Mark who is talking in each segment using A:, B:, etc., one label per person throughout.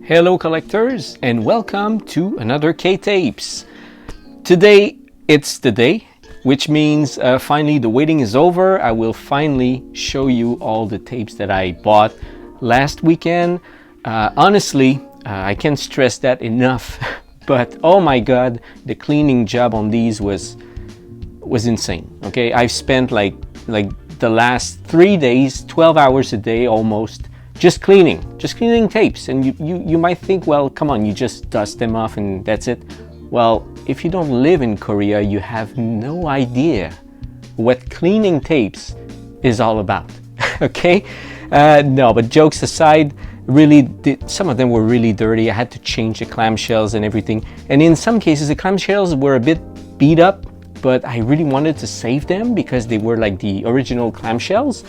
A: Hello collectors, and welcome to another K-Tapes. Today it's the day, which means finally the waiting is over. I will finally show you all the tapes that I bought last weekend. Honestly, I can't stress that enough, but oh my god, the cleaning job on these was insane. Okay, I've spent like the last 3 days, 12 hours a day almost, just cleaning tapes. And you might think, well, come on, you just dust them off and that's it. Well, if you don't live in Korea, you have no idea what cleaning tapes is all about. Okay? No, but jokes aside, really, some of them were really dirty. I had to change the clamshells and everything. And in some cases, the clamshells were a bit beat up, but I really wanted to save them because they were like the original clamshells.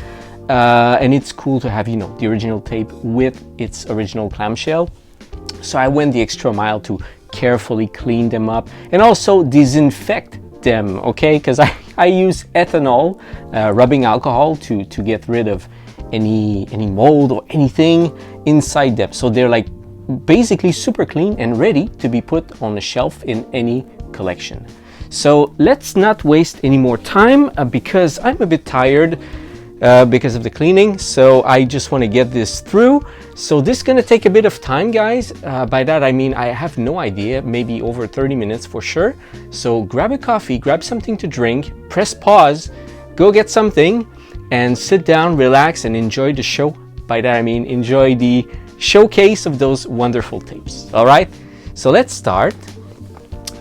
A: And it's cool to have, the original tape with its original clamshell. So I went the extra mile to carefully clean them up and also disinfect them, okay? Because I use ethanol, rubbing alcohol to get rid of any mold or anything inside them. So they're like basically super clean and ready to be put on a shelf in any collection. So let's not waste any more time because I'm a bit tired because of the cleaning, so I just want to get this through. So this is going to take a bit of time, guys. By that I mean I have no idea, maybe over 30 minutes for sure. So grab a coffee, grab something to drink, press pause, go get something, and sit down, relax, and enjoy the show. By that I mean enjoy the showcase of those wonderful tapes. All right, so let's start.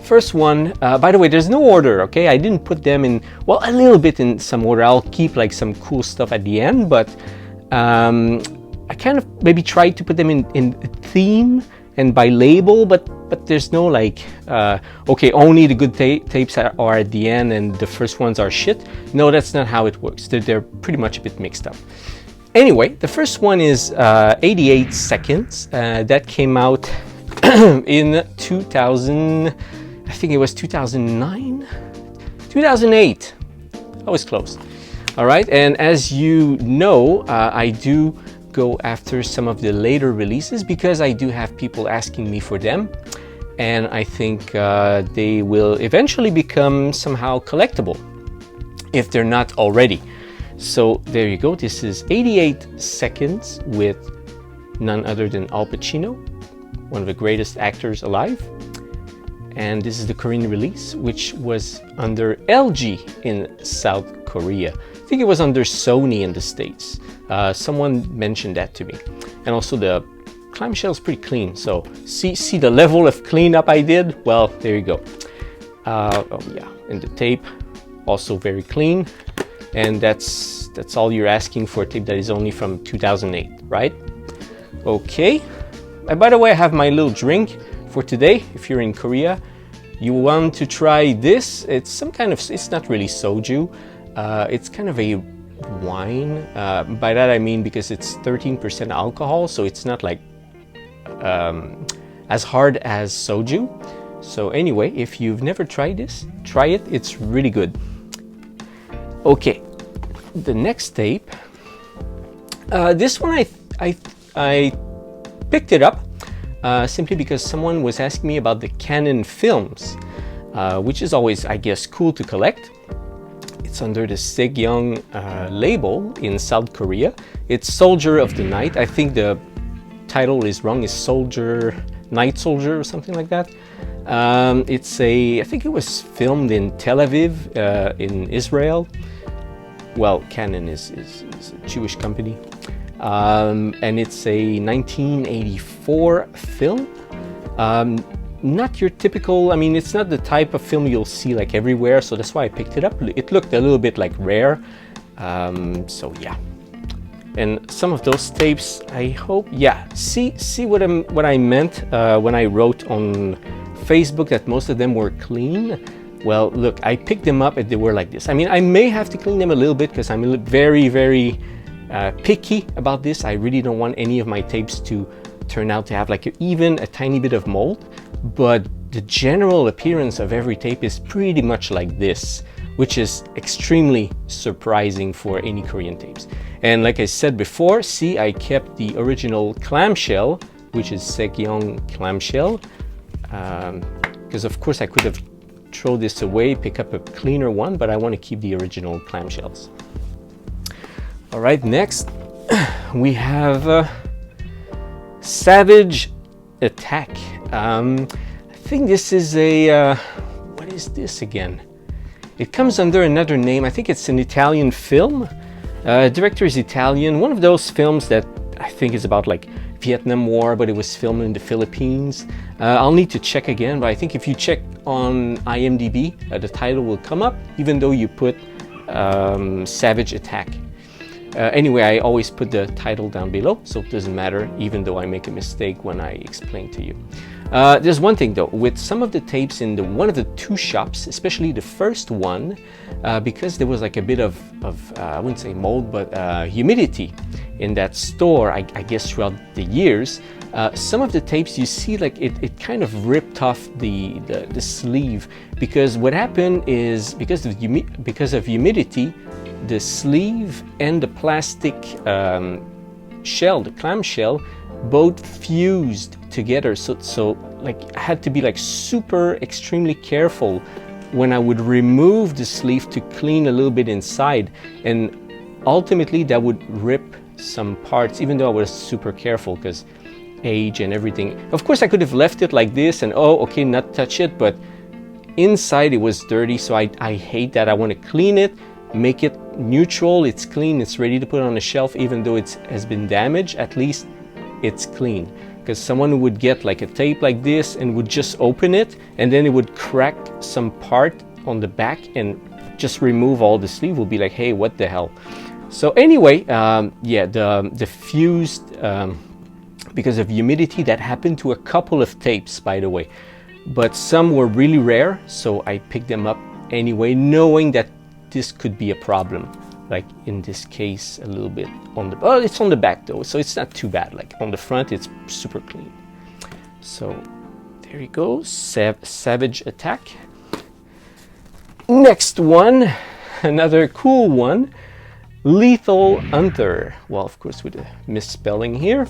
A: First one, by the way, there's no order, okay? I didn't put them in, well, a little bit in some order. I'll keep like some cool stuff at the end, but I kind of maybe tried to put them in theme and by label, but there's no like, okay, only the good tapes are at the end and the first ones are shit. No, that's not how it works. They're pretty much a bit mixed up. Anyway, the first one is 88 Seconds. That came out in 2000. I think it was 2009, 2008. I was close. All right, and as you know, I do go after some of the later releases because I do have people asking me for them, and I think they will eventually become somehow collectible if they're not already. So there you go. This is 88 Seconds with none other than Al Pacino, one of the greatest actors alive. And this is the Korean release, which was under LG in South Korea. I think it was under Sony in the States. Someone mentioned that to me. And also the clamshell is pretty clean. So see the level of cleanup I did? Well, there you go. Oh yeah, and the tape also very clean. And that's all you're asking for a tape that is only from 2008, right? Okay. And by the way, I have my little drink for today. If you're in Korea, you want to try this. It's some kind of, it's not really soju. It's kind of a wine. By that I mean because it's 13% alcohol, so it's not like as hard as soju. So anyway, if you've never tried this, try it. It's really good. Okay, the next tape. This one I picked it up simply because someone was asking me about the Canon films, which is always, I guess, cool to collect. It's under the Young label in South Korea. It's Soldier of the Night. I think the title is wrong. It's Night Soldier or something like that. I think it was filmed in Tel Aviv in Israel. Well, Canon is a Jewish company. And it's a 1984 film. Not your typical, I mean, it's not the type of film you'll see like everywhere, so that's why I picked it up. It looked a little bit like rare. So yeah. And some of those tapes, I hope, yeah, see what I meant when I wrote on Facebook that most of them were clean. Well, look, I picked them up and they were like this. I mean, I may have to clean them a little bit because I'm very, very picky about this. I really don't want any of my tapes to turn out to have like even a tiny bit of mold, but the general appearance of every tape is pretty much like this, which is extremely surprising for any Korean tapes. And like I said before, see, I kept the original clamshell which is Young clamshell. Because of course I could have thrown this away, pick up a cleaner one, but I want to keep the original clamshells. All right, next we have Savage Attack. I think this is a, what is this again? It comes under another name. I think it's an Italian film. Director is Italian. One of those films that I think is about like Vietnam War, but it was filmed in the Philippines. I'll need to check again, but I think if you check on IMDb, the title will come up, even though you put Savage Attack. Anyway, I always put the title down below, so it doesn't matter, even though I make a mistake when I explain to you. There's one thing though, with some of the tapes in one of the two shops, especially the first one, because there was like a bit of I wouldn't say mold, but humidity in that store, I guess throughout the years, some of the tapes you see like it kind of ripped off the sleeve, because what happened is because of humidity, the sleeve and the plastic shell, the clamshell, both fused together. So like I had to be like super extremely careful when I would remove the sleeve to clean a little bit inside, and ultimately that would rip some parts, even though I was super careful because age and everything. Of course I could have left it like this and oh okay, not touch it, but inside it was dirty, so I hate that. I want to clean it, make it neutral, it's clean, it's ready to put on a shelf. Even though it has been damaged, at least it's clean. Because someone would get like a tape like this and would just open it, and then it would crack some part on the back and just remove all the sleeve, will be like, hey, what the hell. So anyway, yeah, the fused, because of humidity, that happened to a couple of tapes, by the way, but some were really rare, so I picked them up anyway, knowing that this could be a problem. Like in this case, a little bit on the, oh, it's on the back though, so it's not too bad. Like on the front, it's super clean. So there you go, Savage Attack. Next one, another cool one, Lethal Hunter. Well, of course, with a misspelling here,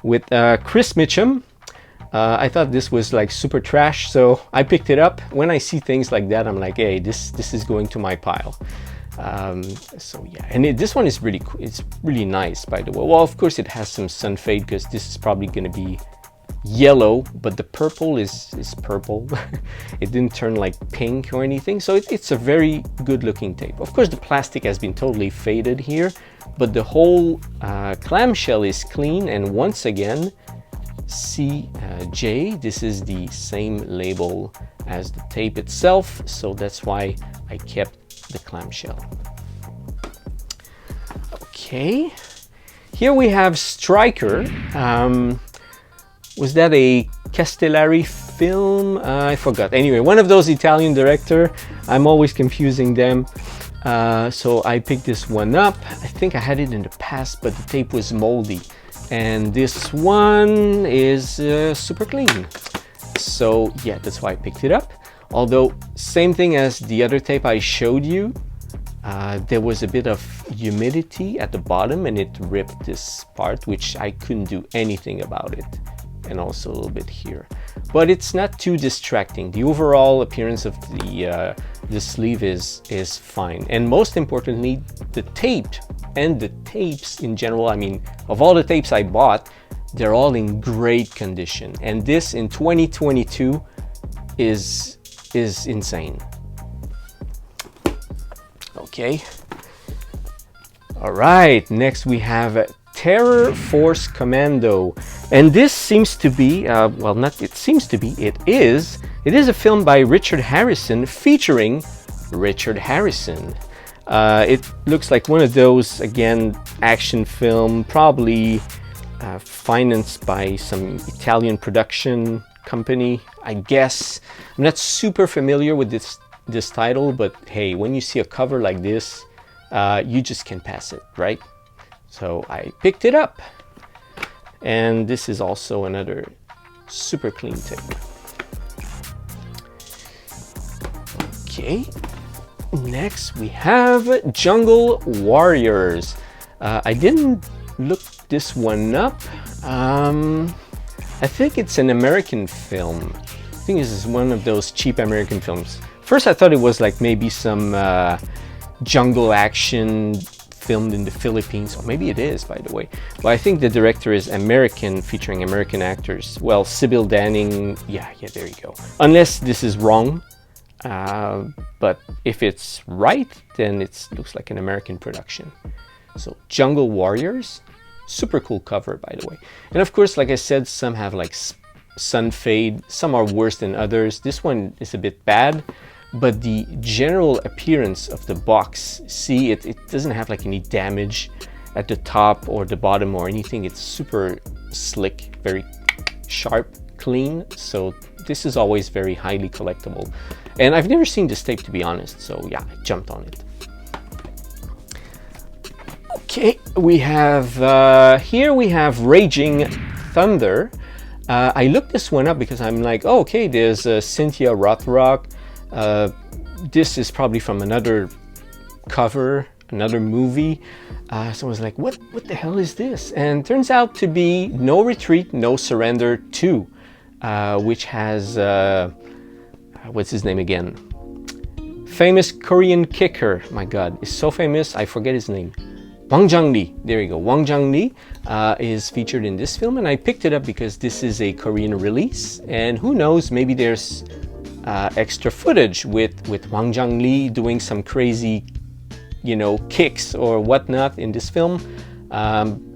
A: with Chris Mitchum. I thought this was like super trash, so I picked it up. When I see things like that, I'm like, hey, this is going to my pile. So yeah, and this one is really cool. It's really nice, by the way. Well, of course it has some sun fade because this is probably going to be yellow, but the purple is purple. It didn't turn like pink or anything, so it's a very good looking tape. Of course the plastic has been totally faded here, but the whole clamshell is clean, and once again CJ, this is the same label as the tape itself, so that's why I kept the clamshell. Okay, here we have Stryker. Was that a Castellari film? I forgot. Anyway, one of those Italian director. I'm always confusing them. So I picked this one up. I think I had it in the past, but the tape was moldy. And this one is super clean. So yeah, that's why I picked it up. Although, same thing as the other tape I showed you, there was a bit of humidity at the bottom and it ripped this part, which I couldn't do anything about it. And also a little bit here. But it's not too distracting. The overall appearance of the sleeve is fine. And most importantly, the tape and the tapes in general, I mean, of all the tapes I bought, they're all in great condition. And this in 2022 is insane. Okay. All right, next we have Terror Force Commando, and this seems to be well, not it seems to be, it is a film by Richard Harrison featuring Richard Harrison. It looks like one of those, again, action film, probably financed by some Italian production company, I guess. I'm not super familiar with this title, but hey, when you see a cover like this, you just can't pass it, right? So I picked it up, and this is also another super clean tape. Okay, next we have Jungle Warriors. I didn't look this one up. I think it's an American film. I think this is one of those cheap American films. First I thought it was like maybe some jungle action filmed in the Philippines, or maybe it is, by the way. But I think the director is American, featuring American actors. Well, Sybil Danning, yeah, there you go. Unless this is wrong, but if it's right, then it looks like an American production. So Jungle Warriors, super cool cover, by the way. And of course, like I said, some have like sun fade, some are worse than others. This one is a bit bad, but the general appearance of the box, see, it doesn't have like any damage at the top or the bottom or anything. It's super slick, very sharp, clean. So this is always very highly collectible. And I've never seen this tape, to be honest. So yeah, I jumped on it. Okay, we have, here we have Raging Thunder. I looked this one up because I'm like, oh, okay, there's Cynthia Rothrock. This is probably from another cover, another movie. So I was like, what the hell is this? And turns out to be No Retreat, No Surrender 2, which has, what's his name again? Famous Korean kicker. My God, he's so famous, I forget his name. Wang Jung-lee, there you go. Wang Jung-lee is featured in this film, and I picked it up because this is a Korean release, and who knows, maybe there's extra footage with Wang Jung-lee doing some crazy, you know, kicks or whatnot in this film.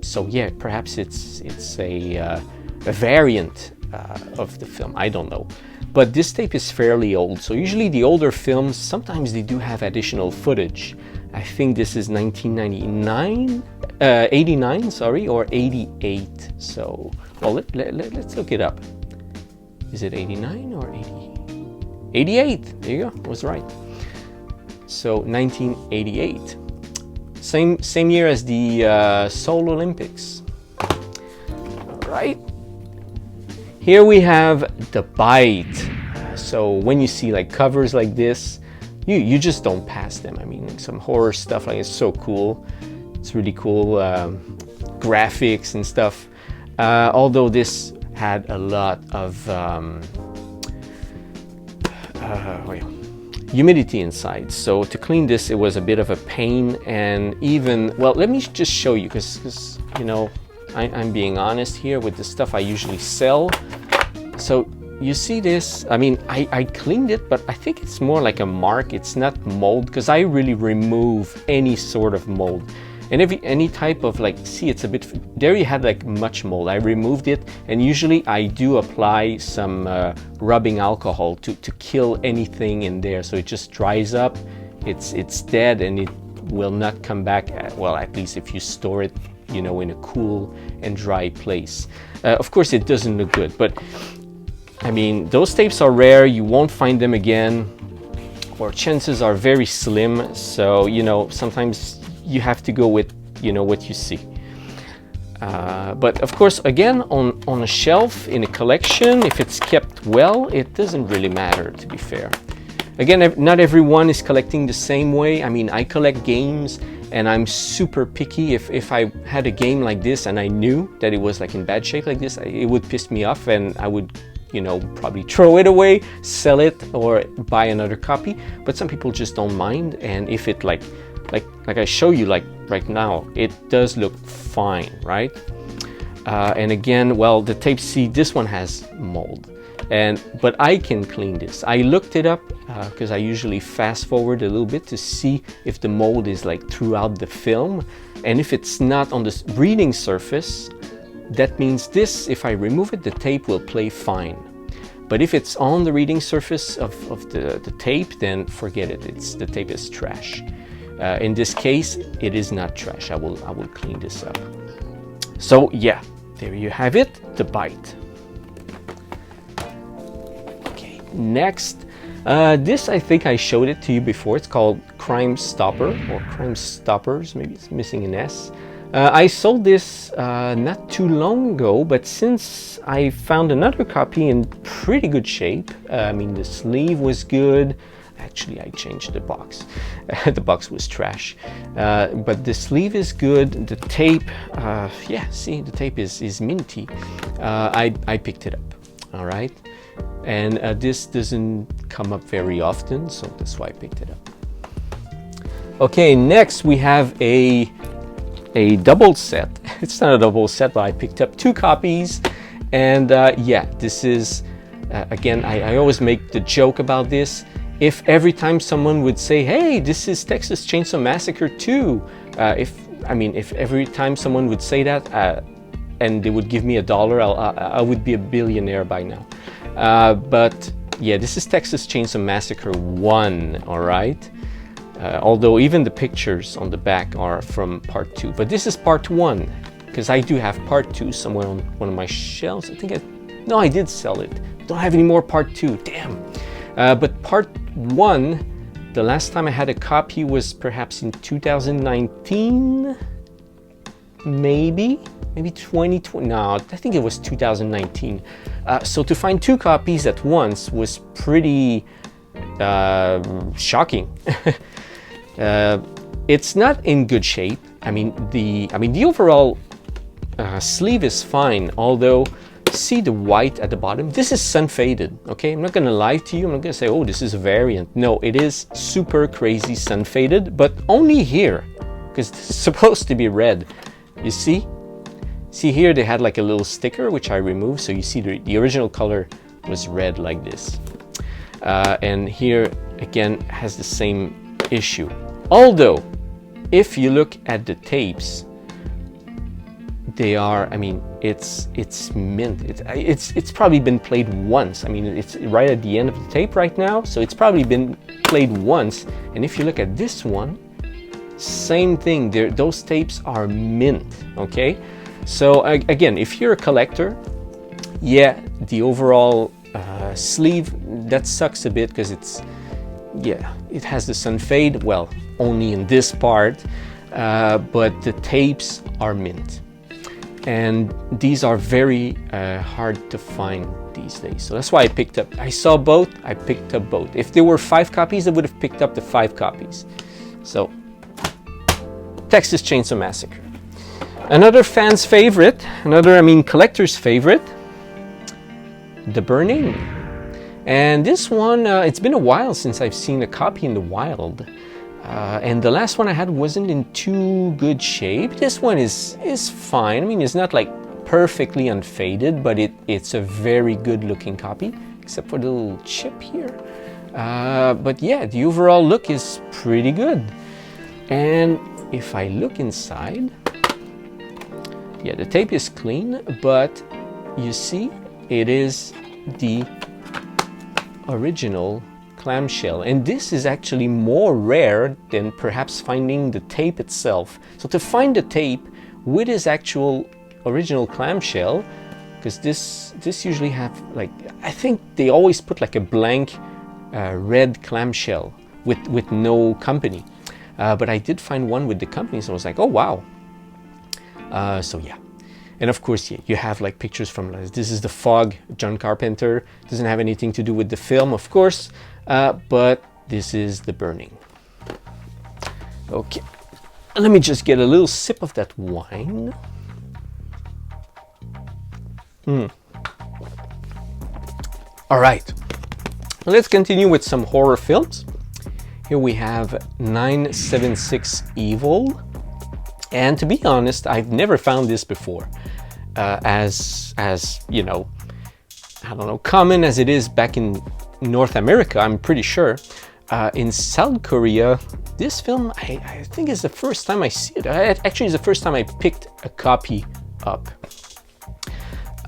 A: So yeah, perhaps it's a variant of the film. I don't know. But this tape is fairly old, so usually the older films, sometimes they do have additional footage. I think this is 1999, 89, sorry, or 88. So, well, let's look it up. Is it 89 or 80? 88, there you go, I was right. So 1988, same year as the Seoul Olympics. All right, here we have The Bite. So when you see like covers like this, you just don't pass them. I mean, like some horror stuff, like it's so cool. It's really cool, graphics and stuff. Although this had a lot of humidity inside, so to clean this, it was a bit of a pain. And even, well, let me just show you, because you know, I'm being honest here with the stuff I usually sell. So you see this, I mean, I cleaned it, but I think it's more like a mark. It's not mold, because I really remove any sort of mold. And any type of, like, see, it's a bit, there you had like much mold. I removed it, and usually I do apply some rubbing alcohol to kill anything in there, so it just dries up, it's dead, and it will not come back, well, at least if you store it, you know, in a cool and dry place. Of course, it doesn't look good, but I mean, those tapes are rare. You won't find them again, or chances are very slim. So, you know, sometimes you have to go with, you know, what you see. But of course, again, on a shelf in a collection, if it's kept well, it doesn't really matter, to be fair. Again, not everyone is collecting the same way. I mean, I collect games, and I'm super picky. If I had a game like this and I knew that it was like in bad shape like this, it would piss me off, and I would, you know, probably throw it away, sell it, or buy another copy. But some people just don't mind, and if it like I show you, like right now, it does look fine, right? And again, well, the tape, see, this one has mold, but I can clean this. I looked it up because I usually fast forward a little bit to see if the mold is like throughout the film, and if it's not on the reading surface, that means this, if I remove it, the tape will play fine. But if it's on the reading surface of the tape, then forget it. The tape is trash. In this case, it is not trash. I will clean this up. So yeah, there you have it, The Bite. Okay, next. This, I think I showed it to you before. It's called Crime Stopper, or Crime Stoppers. Maybe it's missing an S. I sold this not too long ago, but since I found another copy in pretty good shape, I mean, the sleeve was good, actually I changed the box. The box was trash. But the sleeve is good. The tape, yeah, see, the tape is minty. I picked it up, all right? And this doesn't come up very often, so that's why I picked it up. Okay, next we have a double set. It's not a double set, but I picked up 2 copies. And yeah, this is, again, I always make the joke about this. If every time someone would say, hey, this is Texas Chainsaw Massacre 2, if every time someone would say that and they would give me $1, I would be a billionaire by now. But yeah, this is Texas Chainsaw Massacre 1, all right? Although even the pictures on the back are from part 2. But this is part 1, because I do have part 2 somewhere on one of my shelves. No, I did sell it. Don't have any more part 2, damn. But part 1, the last time I had a copy was perhaps in 2019, maybe 2020, no, I think it was 2019. So to find 2 copies at once was pretty shocking. It's not in good shape. The overall sleeve is fine, although see the white at the bottom? This is sun faded, okay? I'm not gonna lie to you. I'm not gonna say, oh, this is a variant. No, it is super crazy sun faded, but only here, because it's supposed to be red. You see? See here, they had like a little sticker, which I removed, so you see the original color was red like this. And here, again, has the same issue. Although, if you look at the tapes, they are, it's mint. It's probably been played once. It's right at the end of the tape right now, so it's probably been played once. And if you look at this one, same thing. Those tapes are mint, okay? So again, if you're a collector, yeah, the overall sleeve, that sucks a bit because it has the sun fade, well, only in this part, but the tapes are mint. And these are very hard to find these days. So that's why I picked up. I saw both, I picked up both. If there were 5 copies, I would have picked up the 5 copies. So, Texas Chainsaw Massacre. Another fan's favorite, collector's favorite, The Burning. And this one, it's been a while since I've seen a copy in the wild. And the last one I had wasn't in too good shape. This one is fine. It's not like perfectly unfaded, but it's a very good looking copy, except for the little chip here. But yeah, the overall look is pretty good. And if I look inside, yeah, the tape is clean, but you see, it is the original clamshell, and this is actually more rare than perhaps finding the tape itself. So to find the tape with its actual original clamshell, because this usually have like, I think they always put like a blank red clamshell with no company, but I did find one with the company, so I was like, oh wow. So yeah. And of course, yeah, you have like pictures from, this is The Fog, John Carpenter. Doesn't have anything to do with the film, of course, but this is The Burning. Okay, let me just get a little sip of that wine. All right, let's continue with some horror films. Here we have 976 Evil. And to be honest, I've never found this before. As you know, I don't know, common as it is back in North America, I'm pretty sure. In South Korea, this film, I think is the first time I see it. Actually, it's the first time I picked a copy up.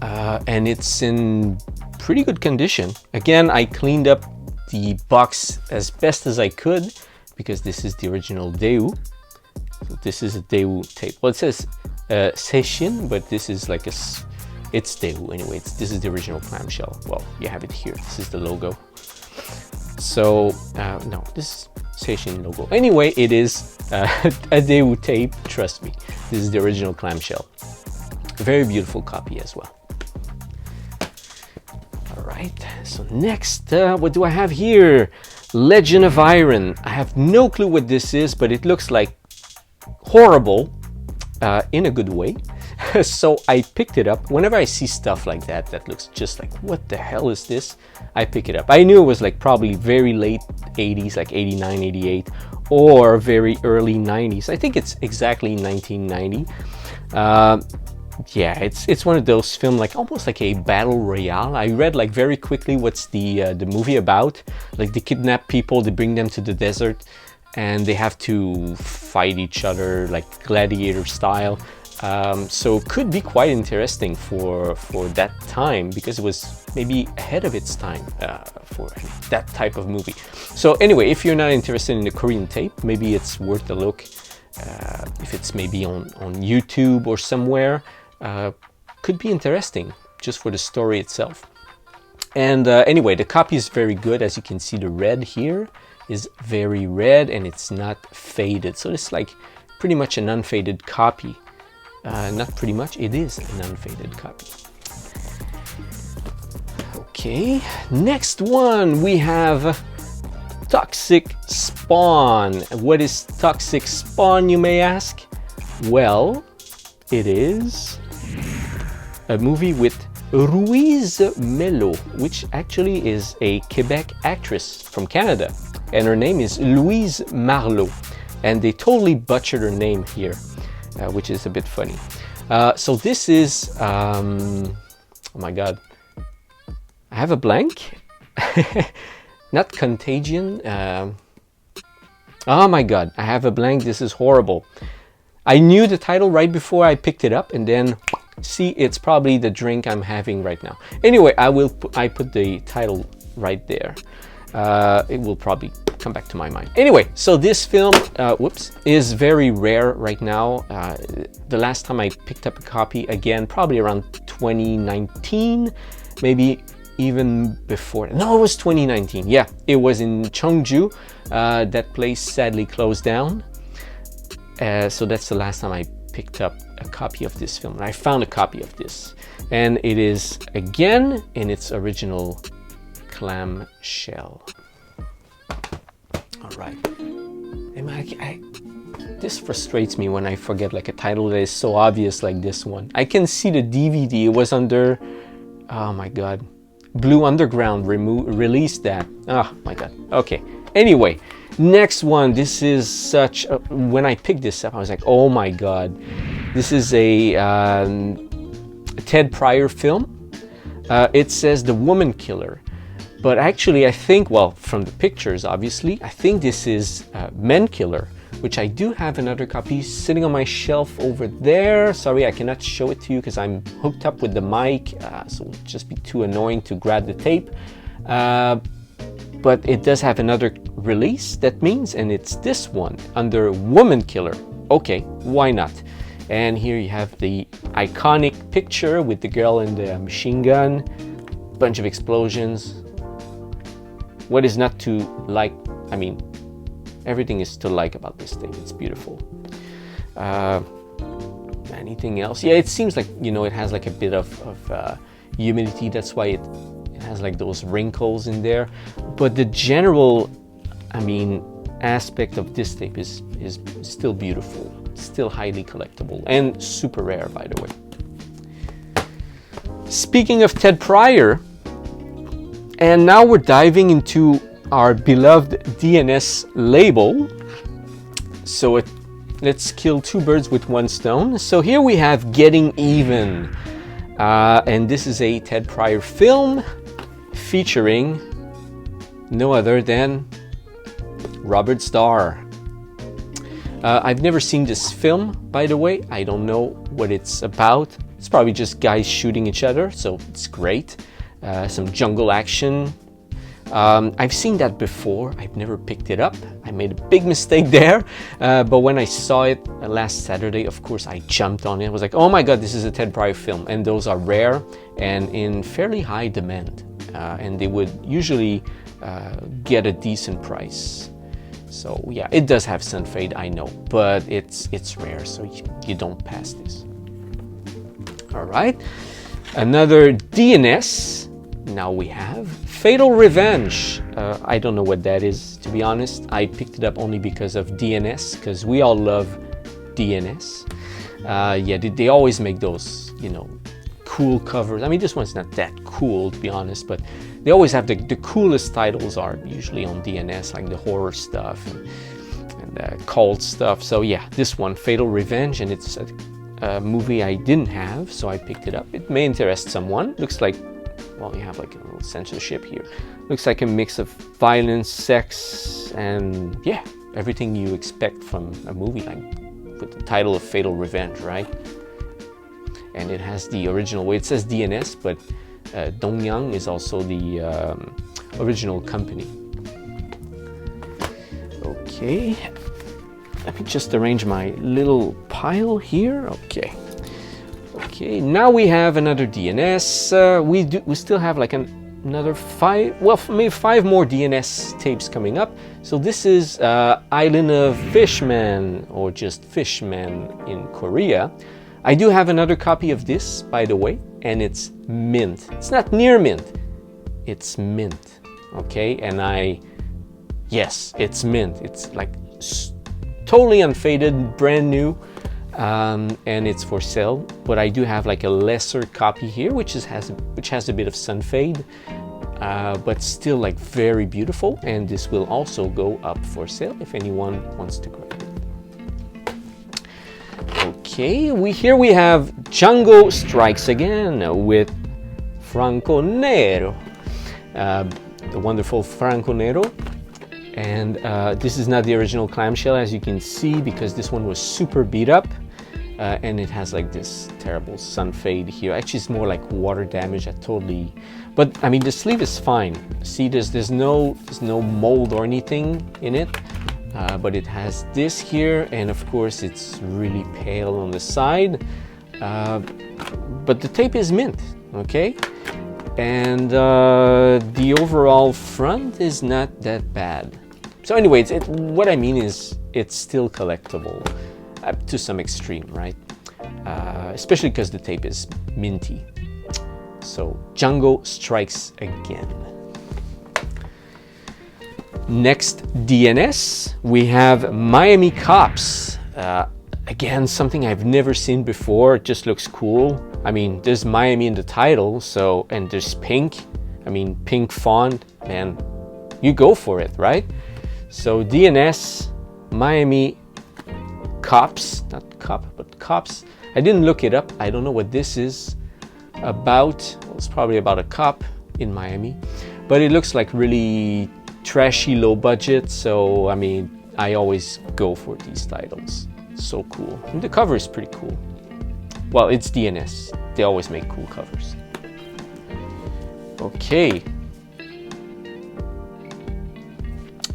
A: And it's in pretty good condition. Again, I cleaned up the box as best as I could, because this is the original Daewoo. So this is a Daewoo tape. Well, it says Seishin, but this is like it's Daewoo anyway. This is the original clamshell. Well, you have it here. This is the logo. So, no, this is Seishin logo. Anyway, it is a Daewoo tape, trust me. This is the original clamshell. A very beautiful copy as well. All right, so next, what do I have here? Legend of Iron. I have no clue what this is, but it looks like horrible in a good way. So I picked it up. Whenever I see stuff like that that looks just like, what the hell is this? I pick it up. I knew it was like probably very late 80s, like 89, 88, or very early 90s. I think it's exactly 1990. Yeah, it's one of those film, like almost like a battle royale. I read like very quickly what's the movie about. Like they kidnap people, they bring them to the desert, and they have to fight each other like gladiator style. So could be quite interesting for that time, because it was maybe ahead of its time for that type of movie. So anyway, if you're not interested in the Korean tape, maybe it's worth a look. If it's maybe on YouTube or somewhere, could be interesting just for the story itself. And anyway, the copy is very good. As you can see, the red here is very red and it's not faded. So it's like pretty much an unfaded copy. Not pretty much, it is an unfaded copy. Okay, next one we have Toxic Spawn. What is Toxic Spawn, you may ask? Well, it is a movie with Louise Melo, which actually is a Quebec actress from Canada, and her name is Louise Marleau, and they totally butchered her name here, which is a bit funny. So this is, oh my god, I have a blank. Not Contagion. Oh my god, I have a blank. This is horrible. I knew the title right before I picked it up, and then see, it's probably the drink I'm having right now. Anyway, I put the title right there. It will probably come back to my mind. Anyway, so this film, is very rare right now. The last time I picked up a copy, again, probably around 2019, maybe even before. No, it was 2019. Yeah, it was in Cheongju. That place sadly closed down. So that's the last time I picked up a copy of this film. And I found a copy of this. And it is, again, in its original clamshell. All right. This frustrates me when I forget like a title that is so obvious like this one. I can see the DVD. It was under, oh my god, Blue Underground released that. Oh my god. Okay. Anyway, next one. This is such a, when I picked this up, I was like, oh my god. This is a Ted Pryor film. It says The Woman Killer. But actually, I think, well, from the pictures, obviously, I think this is Men Killer, which I do have another copy sitting on my shelf over there. Sorry, I cannot show it to you because I'm hooked up with the mic, so it'll just be too annoying to grab the tape. But it does have another release, that means, and it's this one, under Woman Killer. Okay, why not? And here you have the iconic picture with the girl in the machine gun, bunch of explosions. What is not to like? I mean, everything is to like about this thing. It's beautiful. Anything else? Yeah, it seems like, you know, it has like a bit of humidity. That's why it has like those wrinkles in there. But the general, I mean, aspect of this tape is still beautiful, still highly collectible, and super rare, by the way. Speaking of Ted Pryor, and now we're diving into our beloved DNS label. So let's kill two birds with one stone. So here we have Getting Even. And this is a Ted Pryor film featuring no other than Robert Starr. I've never seen this film, by the way. I don't know what it's about. It's probably just guys shooting each other, so it's great. Some jungle action. I've seen that before. I've never picked it up. I made a big mistake there. But when I saw it last Saturday, of course, I jumped on it. I was like, oh my god, this is a Ted Pryor film. And those are rare and in fairly high demand. And they would usually get a decent price. So yeah, it does have sun fade, I know, but it's rare, so you don't pass this. All right, another DNS. Now we have Fatal Revenge. I don't know what that is, to be honest. I picked it up only because of DNS, because we all love DNS. Yeah, they always make those, you know, cool covers. I mean, this one's not that cool, to be honest, but they always have the coolest titles are usually on DNS, like the horror stuff and cult stuff. So yeah, this one, Fatal Revenge, and it's a movie I didn't have, so I picked it up. It may interest someone. Looks like, well, you have like a little censorship here. Looks like a mix of violence, sex, and yeah, everything you expect from a movie like with the title of Fatal Revenge, right? And it has the original, well, it says DNS, but IDO Young is also the original company. Okay, let me just arrange my little pile here. Okay. Okay, now we have another DNS. We still have like another maybe five more DNS tapes coming up. So this is Island of Fishman, or just Fishman in Korea. I do have another copy of this, by the way, and it's mint. It's not near mint, it's mint. Okay, and yes, it's mint. It's like totally unfaded, brand new. And it's for sale, but I do have like a lesser copy here, which has a bit of sun fade, but still like very beautiful. And this will also go up for sale if anyone wants to grab it. Okay, here we have Django Strikes Again with Franco Nero, the wonderful Franco Nero. And this is not the original clamshell, as you can see, because this one was super beat up, and it has like this terrible sun fade here. Actually, it's more like water damage. But I mean, the sleeve is fine. See, there's no mold or anything in it, but it has this here, and of course, it's really pale on the side. But the tape is mint, okay? And the overall front is not that bad. So anyway, what I mean is it's still collectible to some extreme, right? Especially because the tape is minty. So Django Strikes Again. Next DNS, we have Miami Cops. Again, something I've never seen before. It just looks cool. I mean, there's Miami in the title, so, and there's pink. I mean, pink font, man, you go for it, right? So DNS, Miami Cops, not cop, but Cops. I didn't look it up. I don't know what this is about. Well, it's probably about a cop in Miami, but it looks like really trashy, low budget. So, I mean, I always go for these titles. So cool. And the cover is pretty cool. Well, it's DNS. They always make cool covers. Okay.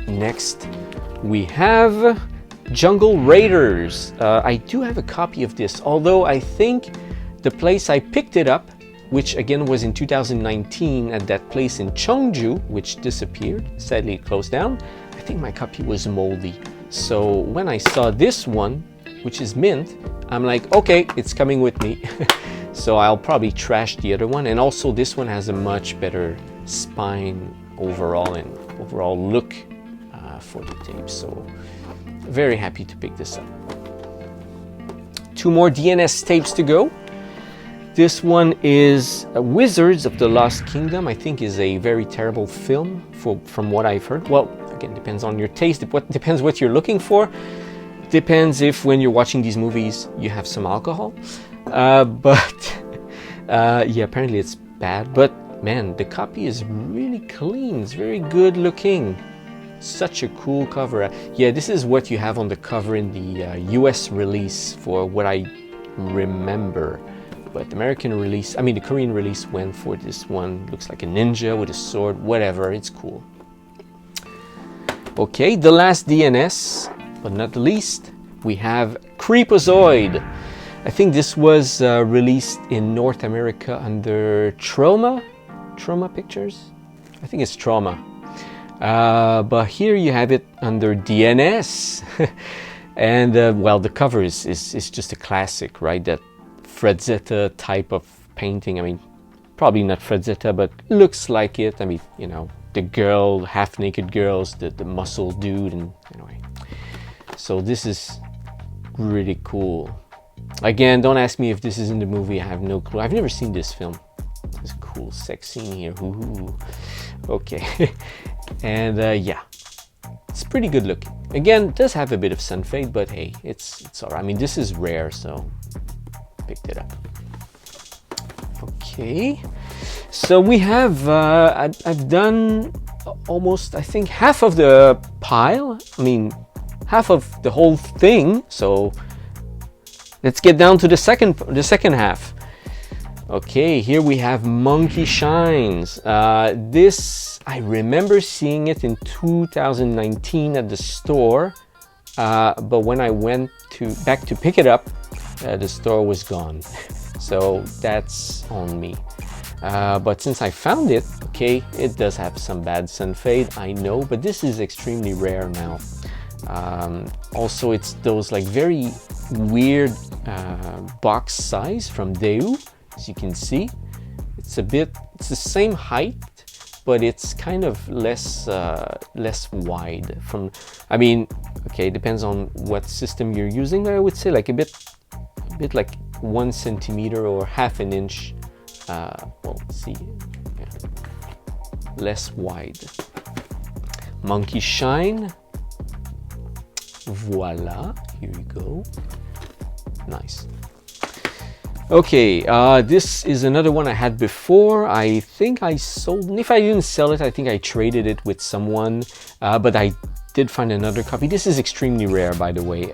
A: Next, we have Jungle Raiders. I do have a copy of this, although I think the place I picked it up, which again was in 2019 at that place in Cheongju, which disappeared. Sadly, it closed down. I think my copy was moldy. So when I saw this one, which is mint, I'm like, okay, it's coming with me. So I'll probably trash the other one. And also this one has a much better spine overall and overall look for the tape. So very happy to pick this up. Two more DNS tapes to go. This one is Wizards of the Lost Kingdom. I think is a very terrible film from what I've heard. Well, again, depends on your taste. Depends what you're looking for. Depends if when you're watching these movies you have some alcohol. But yeah, apparently it's bad. But man, the copy is really clean. It's very good looking. Such a cool cover. Yeah, this is what you have on the cover in the US release for what I remember. But the American release, I mean the Korean release went for this one. Looks like a ninja with a sword, whatever. It's cool. Okay, the last DNS, but not the least, we have Creepazoid. I think this was released in North America under Trauma Pictures. I think it's Trauma. But here you have it under DNS. And well, the cover is just a classic, right? That Frazetta type of painting. I mean, probably not Frazetta, but looks like it. I mean, you know, the girl, half-naked girls, the muscle dude, and anyway. So this is really cool. Again, don't ask me if this is in the movie. I have no clue. I've never seen this film. There's a cool sex scene here. Ooh. Okay. And yeah, it's pretty good looking. Again, it does have a bit of sun fade, but hey, it's all right. I mean, this is rare, so picked it up. Okay. So we have, I've done almost, I think, half of the pile. I mean, half of the whole thing. So let's get down to the second half. Okay, here we have Monkey Shines. This, I remember seeing it in 2019 at the store, but when I went back to pick it up, the store was gone. So that's on me. But since I found it, okay, it does have some bad sun fade, I know, but this is extremely rare now. Also, it's those like very weird box size from Daewoo. As you can see, it's the same height, but it's kind of less wide. I mean, okay, it depends on what system you're using, but I would say like a bit like 1 centimeter or half an inch. Well, see, yeah, less wide. Monkey Shine. Voila, here you go. Nice. Okay, this is another one I had before. I think I sold, and if I didn't sell it, I think I traded it with someone, but I did find another copy. This is extremely rare, by the way.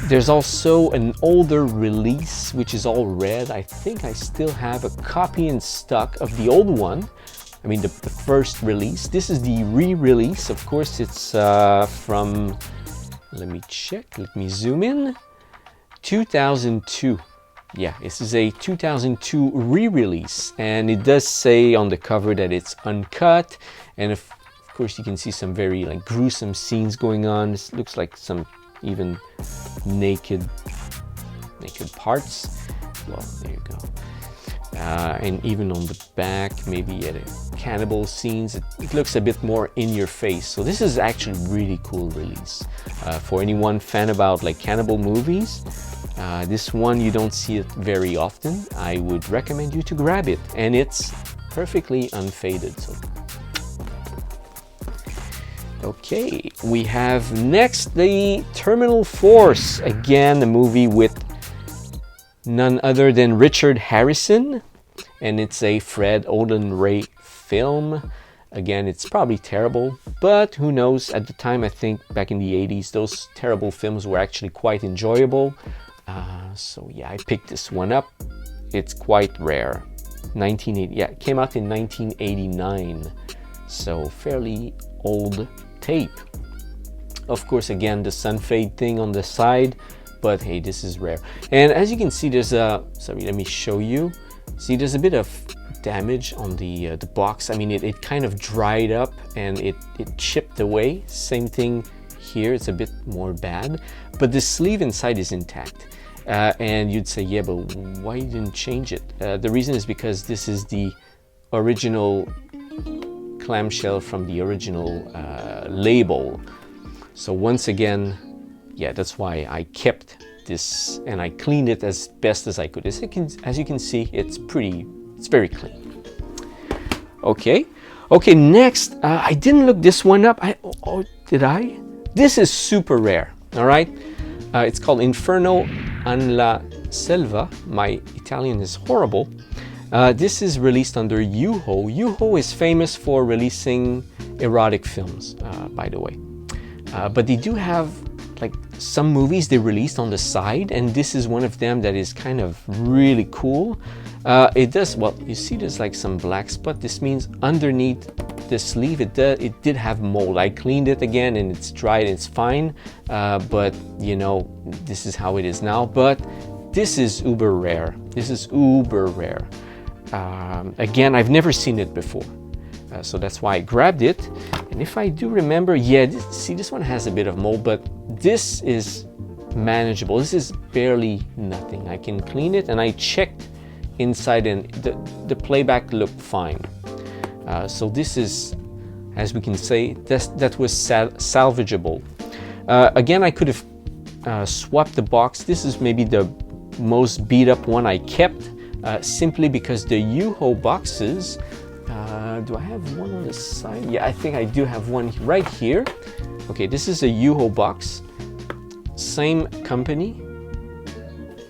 A: There's also an older release, which is all red. I think I still have a copy in stock of the old one. I mean, the first release. This is the re-release. Of course, it's from, let me check, let me zoom in, 2002. Yeah, this is a 2002 re-release, and it does say on the cover that it's uncut, and of course you can see some very like gruesome scenes going on. This looks like some even naked parts. Well, there you go. And even on the back, maybe at cannibal scenes, it looks a bit more in your face. So this is actually really cool release. For anyone fan about like cannibal movies, this one you don't see it very often. I would recommend you to grab it, and it's perfectly unfaded. So okay, we have next the Terminal Force, again a movie with none other than Richard Harrison, and it's a Fred Olen-Ray film. Again, it's probably terrible, but who knows? At the time, I think back in the 80s, those terrible films were actually quite enjoyable. So yeah, I picked this one up. It's quite rare. 1980, yeah, it came out in 1989, so fairly old tape. Of course, again, the sun fade thing on the side, but hey, this is rare. And as you can see, there's a, sorry, let me show you. See, there's a bit of damage on the box. I mean, it kind of dried up and it chipped away. Same thing here, it's a bit more bad, but the sleeve inside is intact. And you'd say, yeah, but why you didn't change it? The reason is because this is the original clamshell from the original label. So once again, yeah, that's why I kept this and I cleaned it as best as I could. As you can see, it's very clean. Okay, next, I didn't look this one up. Oh, did I? This is super rare, all right? It's called Inferno en la Selva. My Italian is horrible. This is released under Yuho. Yuho is famous for releasing erotic films, by the way. But they do have like some movies they released on the side, and this is one of them that is kind of really cool. It does, well, you see there's like some black spot. This means underneath the sleeve it did have mold. I cleaned it again and it's dried, it's fine, but you know, this is how it is now. But this is uber rare. Again, I've never seen it before, so that's why I grabbed it. And if I do remember, yeah, see, this one has a bit of mold, but this is manageable. This is barely nothing. I can clean it, and I checked inside, and the playback looked fine. So this is, as we can say, that was salvageable. Again, I could have swapped the box. This is maybe the most beat up one I kept, simply because the Yuho boxes, do I have one on the side? Yeah, I think I do have one right here. Okay, this is a Yuho box, same company.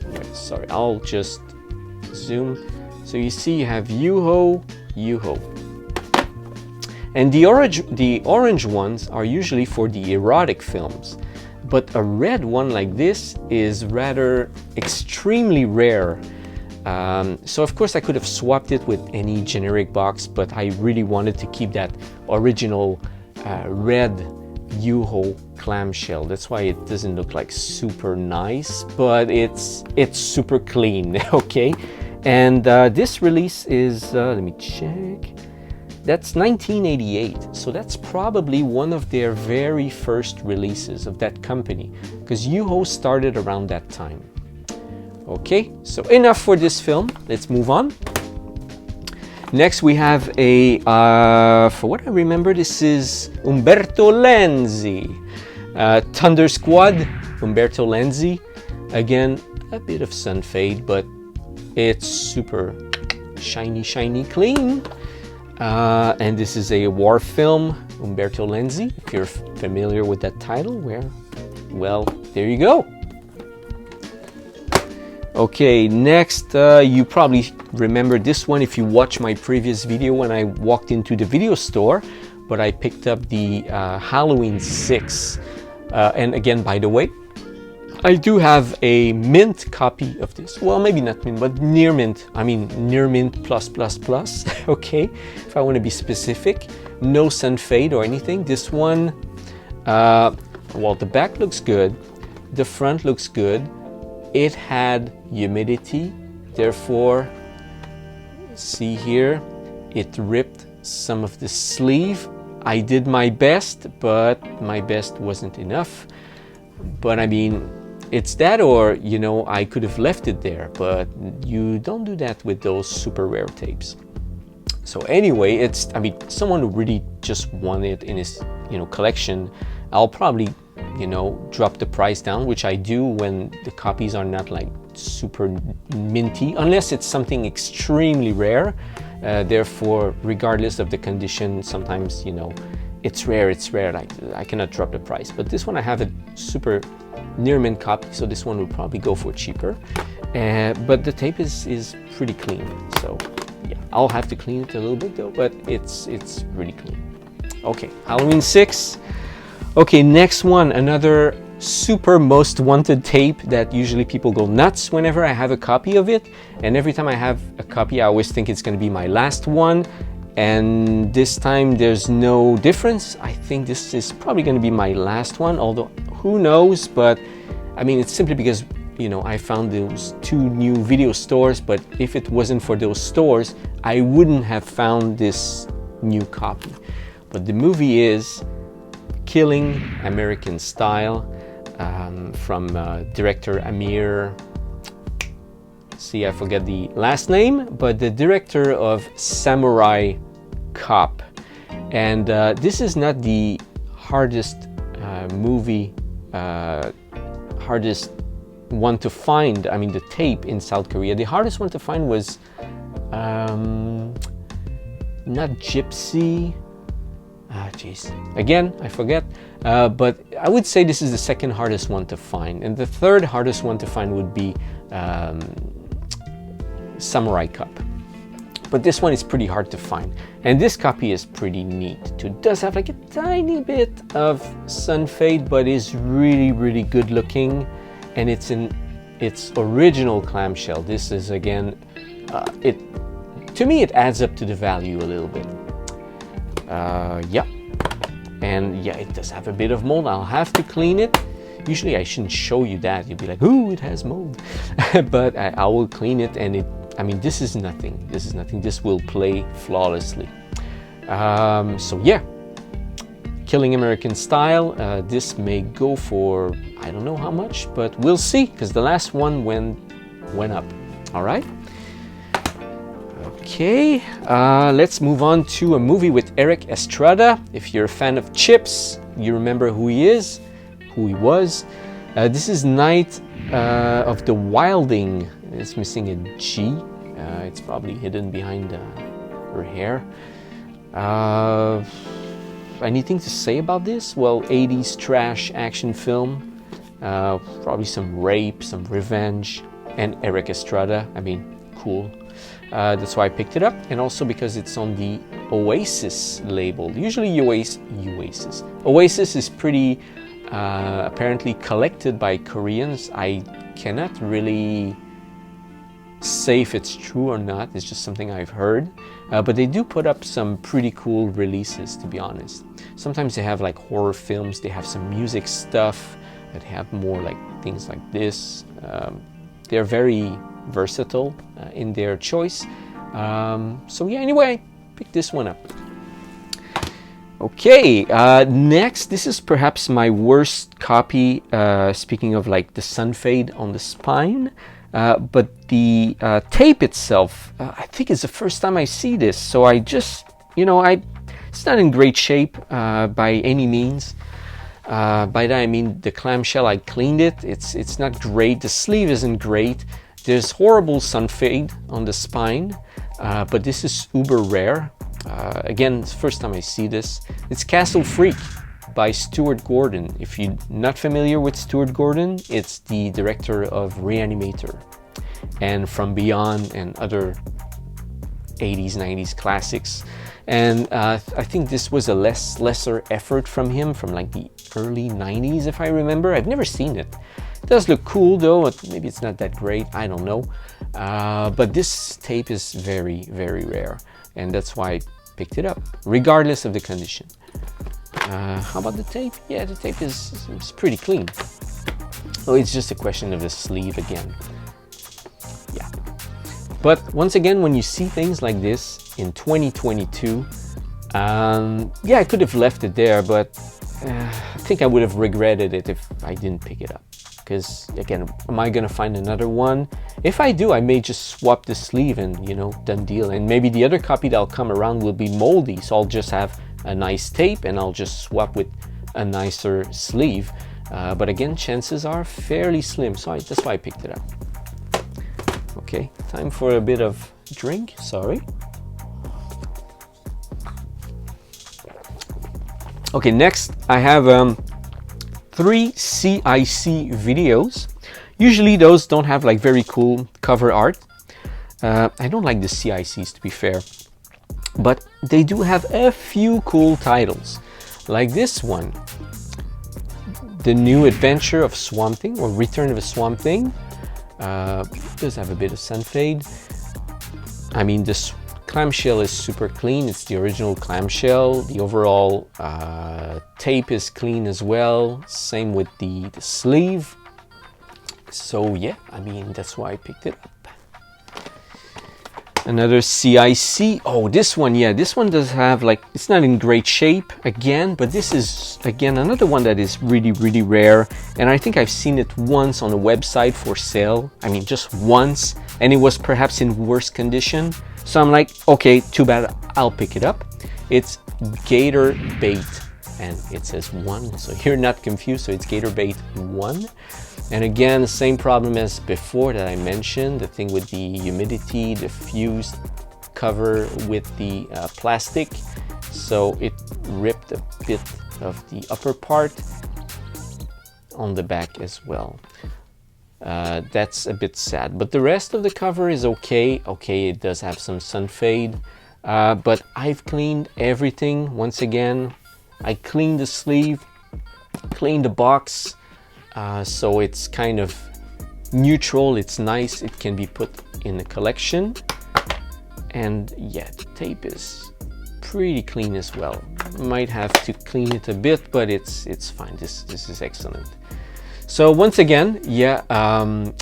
A: Okay, sorry, I'll just zoom. So you see you have Yuho. And the orange ones are usually for the erotic films, but a red one like this is rather extremely rare. So of course I could have swapped it with any generic box, but I really wanted to keep that original red Yuho clamshell. That's why it doesn't look like super nice, but it's super clean. Okay, and this release is let me check. That's 1988, so that's probably one of their very first releases of that company, because Yuho started around that time. Okay, so enough for this film. Let's move on. Next we have a, for what I remember, this is Umberto Lenzi. Thunder Squad, Umberto Lenzi. Again, a bit of sun fade, but it's super shiny clean. And this is a war film, Umberto Lenzi. If you're familiar with that title, well, there you go. Okay, next, you probably remember this one if you watch my previous video when I walked into the video store, but I picked up the Halloween 6. And again, by the way, I do have a mint copy of this. Well, maybe not mint, but near mint. I mean, near mint plus. Okay, if I want to be specific. No sun fade or anything. This one, well, the back looks good. The front looks good. It had humidity, therefore, see here, it ripped some of the sleeve. I did my best, but my best wasn't enough. But I mean, it's that, or, you know, I could have left it there, but you don't do that with those super rare tapes. So anyway, it's, I mean, someone who really just won it in his, you know, collection, I'll probably, you know, drop the price down, which I do when the copies are not like super minty, unless it's something extremely rare. Therefore, regardless of the condition, sometimes, you know, it's rare, like I cannot drop the price. But this one I have a super near mint copy, so this one would probably go for cheaper. But the tape is pretty clean, so yeah, I'll have to clean it a little bit though, but it's really clean. Okay, Halloween 6. Okay, next one, another super most wanted tape that usually people go nuts whenever I have a copy of it. And every time I have a copy, I always think it's going to be my last one. And this time there's no difference. I think this is probably going to be my last one, although who knows. But I mean, it's simply because, you know, I found those 2 new video stores. But if it wasn't for those stores, I wouldn't have found this new copy. But the movie is Killing American Style, from director Amir, see, I forget the last name, but the director of Samurai Cop. And this is not the hardest hardest one to find. I mean, the tape in South Korea. The hardest one to find was not Gypsy. Jeez. Again, I forget. But I would say this is the second hardest one to find. And the third hardest one to find would be Samurai Cop. But this one is pretty hard to find. And this copy is pretty neat too. It does have like a tiny bit of sun fade, but is really, really good looking. And it's in its original clamshell. This is, again, to me, it adds up to the value a little bit. Yeah. And yeah, it does have a bit of mold. I'll have to clean it. Usually I shouldn't show you that. You'll be like, ooh, it has mold. But I will clean it, and I mean, this is nothing. This is nothing. This will play flawlessly. So yeah, Killing American Style. This may go for, I don't know how much, but we'll see, because the last one went up. All right. Okay, let's move on to a movie with Eric Estrada. If you're a fan of Chips, you remember who he is, who he was. This is Night of the Wilding. It's missing a G. It's probably hidden behind her hair. Anything to say about this? Well, 80s trash action film. Probably some rape, some revenge, and Eric Estrada. I mean, cool. That's why I picked it up, and also because it's on the Oasis label. Usually Oasis is pretty apparently collected by Koreans. I cannot really say if it's true or not. It's just something I've heard. But they do put up some pretty cool releases, to be honest. Sometimes they have like horror films, they have some music stuff that have more like things like this. They're very versatile in their choice. So yeah, anyway, pick this one up. Okay, next, this is perhaps my worst copy, speaking of like the sun fade on the spine, but the tape itself, I think it's the first time I see this, so I just, it's not in great shape by any means. By that I mean the clamshell, I cleaned it, it's not great, the sleeve isn't great, there's horrible sun fade on the spine, but this is uber rare. Again, it's the first time I see this. It's Castle Freak by Stuart Gordon. If you're not familiar with Stuart Gordon, it's the director of Reanimator and From Beyond and other 80s, 90s classics. And I think this was a lesser effort from him from like the early 90s, if I remember. I've never seen it. It does look cool though, maybe it's not that great, I don't know. But this tape is very, very rare, and that's why I picked it up, regardless of the condition. How about the tape? Yeah, the tape is pretty clean. Oh, it's just a question of the sleeve again. Yeah. But once again, when you see things like this in 2022, yeah, I could have left it there, but I think I would have regretted it if I didn't pick it up. Because again, am I gonna find another one? If I do, I may just swap the sleeve and, done deal. And maybe the other copy that'll come around will be moldy, so I'll just have a nice tape and I'll just swap with a nicer sleeve. But again, chances are fairly slim, so that's why I picked it up. Okay, time for a bit of drink, sorry. Okay, next I have 3 CIC videos. Usually those don't have like very cool cover art. I don't like the CICs, to be fair, but they do have a few cool titles, like this one, The New Adventure of Swamp Thing, or Return of a Swamp Thing. It does have a bit of sun fade. I mean, this clamshell is super clean. It's the original clamshell. The overall tape is clean as well. Same with the sleeve. So yeah, I mean, that's why I picked it up. Another CIC. Oh, this one, yeah, this one does have like, it's not in great shape again, but this is again another one that is really, really rare. And I think I've seen it once on a website for sale. I mean, just once, and it was perhaps in worse condition. So I'm like, okay, too bad, I'll pick it up. It's Gator Bait, and it says 1, so you're not confused, so it's Gator Bait 1. And again, the same problem as before that I mentioned, the thing with the humidity, the fused cover with the plastic. So it ripped a bit of the upper part on the back as well. That's a bit sad, but the rest of the cover is okay. Okay, it does have some sun fade, but I've cleaned everything. Once again, I cleaned the sleeve, cleaned the box, so it's kind of neutral, it's nice, it can be put in the collection. And yeah, the tape is pretty clean as well. Might have to clean it a bit, but it's fine. This is excellent. So once again, yeah,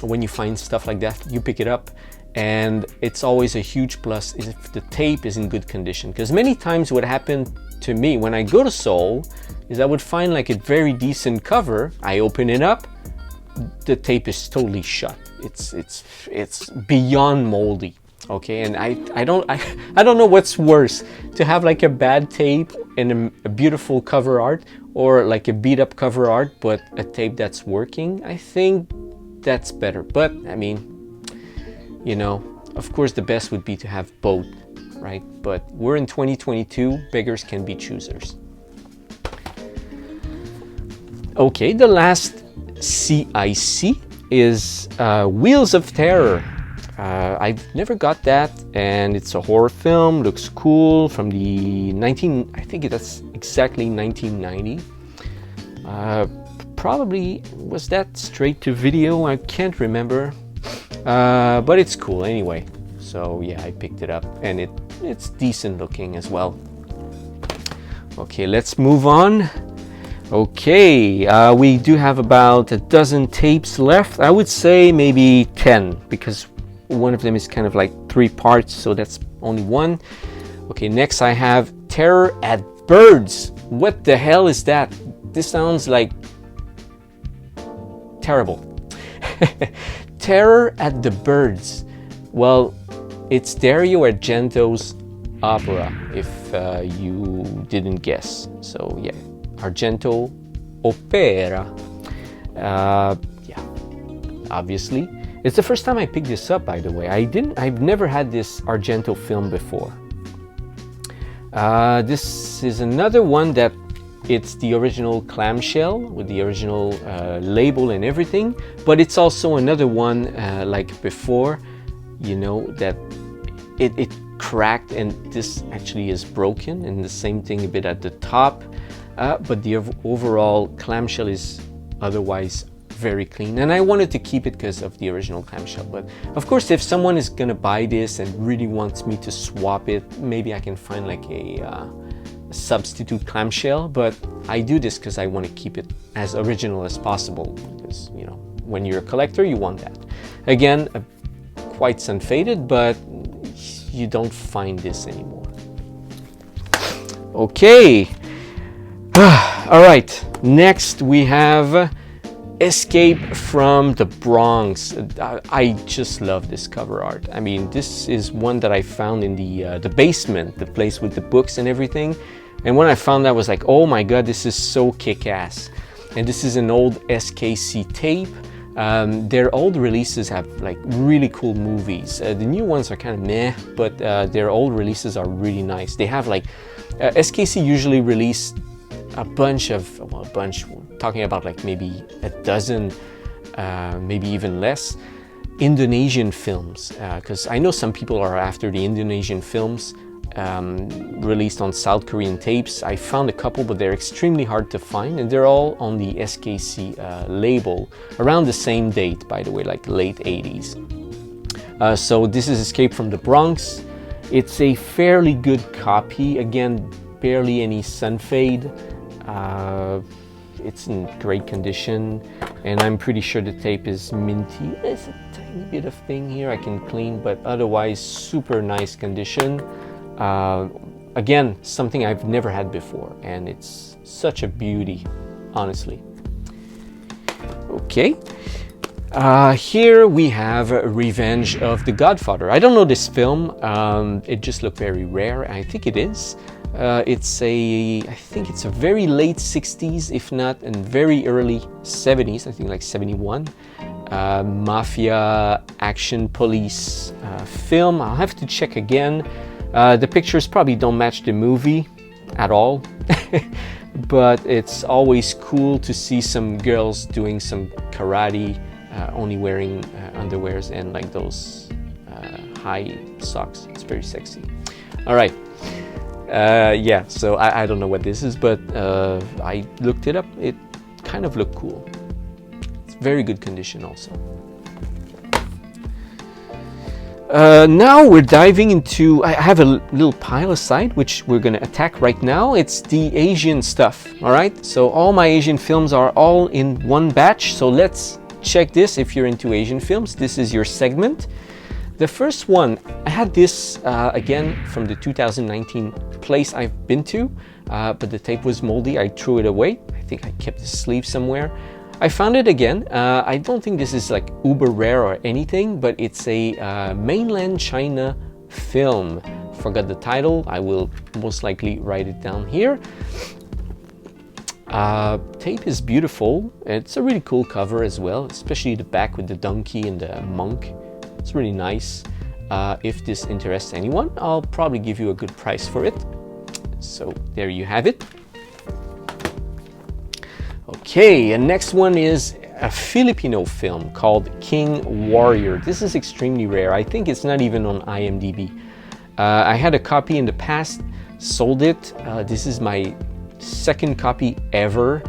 A: when you find stuff like that, you pick it up, and it's always a huge plus if the tape is in good condition. Because many times what happened to me when I go to Seoul is I would find like a very decent cover, I open it up, the tape is totally shut. It's beyond moldy. Okay, and I don't know what's worse, to have like a bad tape and a beautiful cover art, or like a beat up cover art but a tape that's working. I think that's better, but I mean, you know, of course the best would be to have both, right? But we're in 2022, beggars can be choosers. Okay, the last CIC is Wheels of Terror. I've never got that, and it's a horror film, looks cool, from the I think that's exactly 1990. Probably, was that straight to video? I can't remember, but it's cool anyway. So yeah, I picked it up, and it's decent looking as well. Okay, let's move on. Okay, we do have about a dozen tapes left. I would say maybe 10, because one of them is kind of like 3 parts, so that's only one. Okay, next I have Terror at Birds. What the hell is that? This sounds like terrible. Terror at the Birds. Well, it's Dario Argento's opera, if you didn't guess. So yeah, Argento opera. Yeah, obviously. It's the first time I picked this up, by the way. I've never had this Argento film before. This is another one that it's the original clamshell with the original label and everything, but it's also another one like before, you know, that it cracked, and this actually is broken, and the same thing a bit at the top, but the overall clamshell is otherwise very clean, and I wanted to keep it because of the original clamshell. But of course, if someone is gonna buy this and really wants me to swap it, maybe I can find like a substitute clamshell, but I do this because I want to keep it as original as possible, because, you know, when you're a collector, you want that. Again, quite sun-faded, but you don't find this anymore. Okay. All right, next we have Escape from the Bronx. I just love this cover art. I mean, this is one that I found in the basement, the place with the books and everything. And when I found that, I was like, oh my god, this is so kick-ass. And this is an old SKC tape. Their old releases have like really cool movies. The new ones are kind of meh, but their old releases are really nice. They have like SKC usually release a bunch, talking about like maybe a dozen, maybe even less, Indonesian films, because I know some people are after the Indonesian films released on South Korean tapes. I found a couple, but they're extremely hard to find, and they're all on the SKC label around the same date, by the way, like late 80s. So this is Escape from the Bronx. It's a fairly good copy, again, barely any sun fade. It's in great condition, and I'm pretty sure the tape is minty. There's a tiny bit of thing here I can clean, but otherwise super nice condition. Again, something I've never had before, and it's such a beauty, honestly. Okay, here we have Revenge of the Godfather. I don't know this film. It just looked very rare. I think it is. I think it's a very late 60s, if not, and very early 70s, I think like 71. Mafia action police film. I'll have to check again. The pictures probably don't match the movie at all, but it's always cool to see some girls doing some karate, only wearing underwears and like those high socks. It's very sexy. All right. Yeah, so I don't know what this is, but I looked it up. It kind of looked cool. It's very good condition also. Now we're diving into, I have a little pile aside, which we're going to attack right now. It's the Asian stuff, all right? So all my Asian films are all in one batch. So let's check this if you're into Asian films. This is your segment. The first one, I had this, again, from the 2019 place I've been to, but the tape was moldy. I threw it away. I think I kept the sleeve somewhere. I found it again. I don't think this is like uber rare or anything, but it's a mainland China film. Forgot the title. I will most likely write it down here. Tape is beautiful. It's a really cool cover as well, especially the back with the donkey and the monk. It's really nice. If this interests anyone, I'll probably give you a good price for it. So there you have it. Okay, and next one is a Filipino film called King Warrior. This is extremely rare. I think it's not even on IMDb. I had a copy in the past, sold it. This is my second copy ever.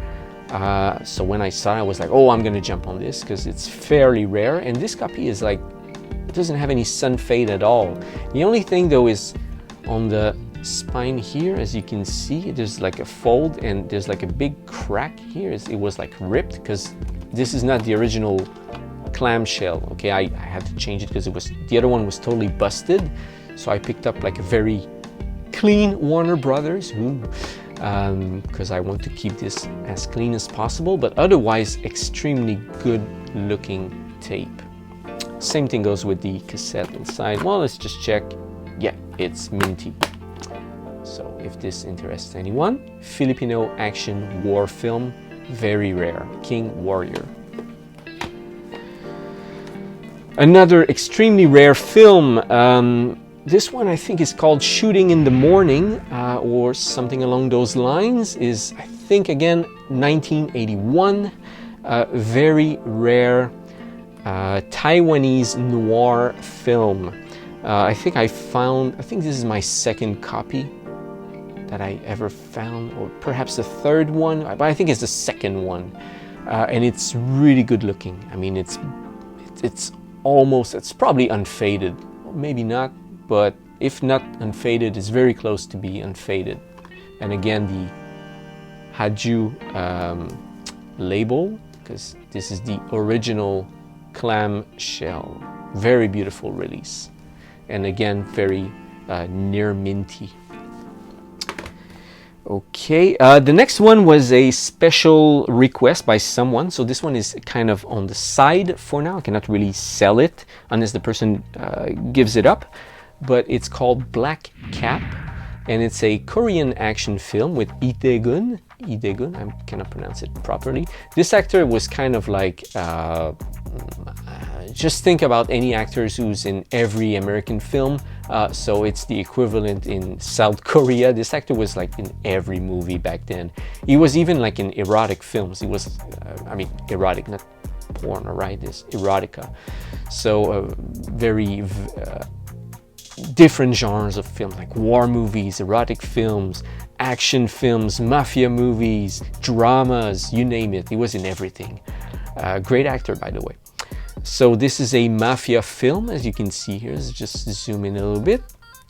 A: So when I saw it, I was like, oh, I'm gonna jump on this because it's fairly rare. And this copy is like, it doesn't have any sun fade at all. The only thing though is on the spine here, as you can see, there's like a fold and there's like a big crack here. It was like ripped because this is not the original clamshell. Okay, I had to change it because the other one was totally busted. So I picked up like a very clean Warner Brothers, because I want to keep this as clean as possible, but otherwise extremely good looking tape. Same thing goes with the cassette inside. Well, let's just check. Yeah, it's minty. So if this interests anyone, Filipino action war film, very rare, King Warrior. Another extremely rare film, this one I think is called Shooting in the Morning, or something along those lines, is I think again 1981, very rare Taiwanese Noir film. I think this is my second copy that I ever found, or perhaps the third one, but I think it's the second one. And it's really good looking. I mean, it's probably unfaded, maybe not, but if not unfaded, it's very close to be unfaded. And again, the Haju label, because this is the original clamshell. Very beautiful release. And again, very near minty. Okay, the next one was a special request by someone. So this one is kind of on the side for now. I cannot really sell it unless the person gives it up. But it's called Black Cap, and it's a Korean action film with Lee Dae-gun. I cannot pronounce it properly. This actor was kind of like, just think about any actors who's in every American film. So it's the equivalent in South Korea. This actor was like in every movie back then. He was even like in erotic films. He was, erotic, not porn, right? This erotica. So very different genres of film, like war movies, erotic films, action films, mafia movies, dramas, you name it. He was in everything. Great actor, by the way. So this is a mafia film, as you can see here. Let's just zoom in a little bit.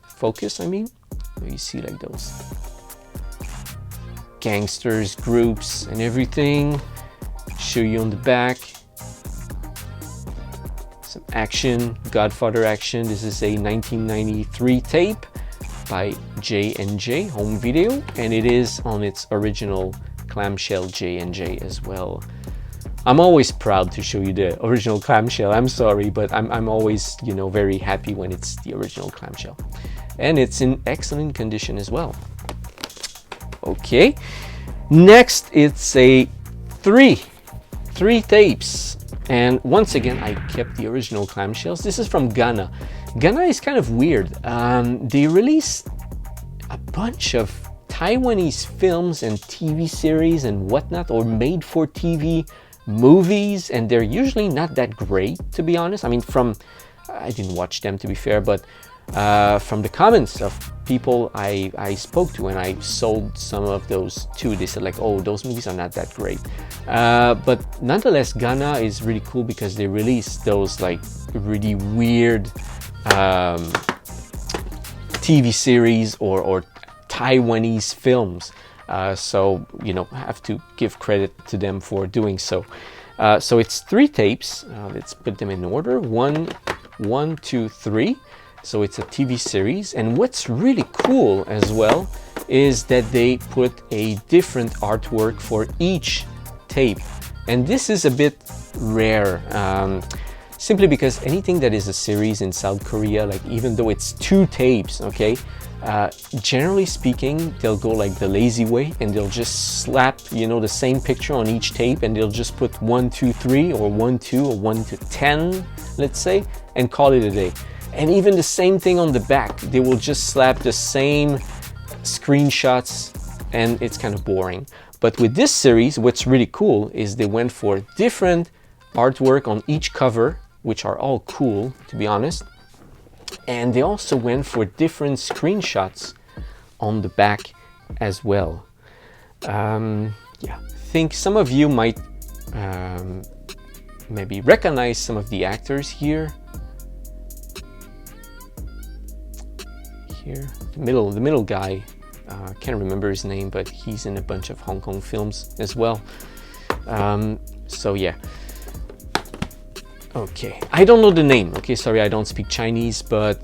A: Focus, I mean. You see like those gangsters, groups, and everything. Show you on the back. Some action, Godfather action. This is a 1993 tape by J&J Home Video, and it is on its original clamshell J&J as well. I'm always proud to show you the original clamshell. I'm sorry, but I'm always, very happy when it's the original clamshell. And it's in excellent condition as well. Okay, next it's a three tapes. And once again, I kept the original clamshells. This is from Ghana. Ghana is kind of weird. They release a bunch of Taiwanese films and TV series and whatnot, or made for TV movies, and they're usually not that great, to be honest. I mean, I didn't watch them, to be fair, but from the comments of people I spoke to, and I sold some of those too, they said like, oh, those movies are not that great. But nonetheless, Ghana is really cool because they release those like really weird TV series or Taiwanese films. So, I have to give credit to them for doing so. So it's 3 tapes. Let's put them in order. 1, 2, 3. So it's a TV series. And what's really cool as well is that they put a different artwork for each tape. And this is a bit rare, simply because anything that is a series in South Korea, like even though it's 2 tapes, okay, generally speaking, they'll go like the lazy way and they'll just slap, you know, the same picture on each tape, and they'll just put 1, 2, 3 or 1, 2 or 1 to 10, let's say, and call it a day. And even the same thing on the back, they will just slap the same screenshots, and it's kind of boring. But with this series, what's really cool is they went for different artwork on each cover, which are all cool, to be honest. And they also went for different screenshots on the back as well. Yeah, I think some of you might maybe recognize some of the actors here. Here, the middle guy, can't remember his name, but he's in a bunch of Hong Kong films as well. So yeah. Okay, I don't know the name. Okay, sorry, I don't speak Chinese, but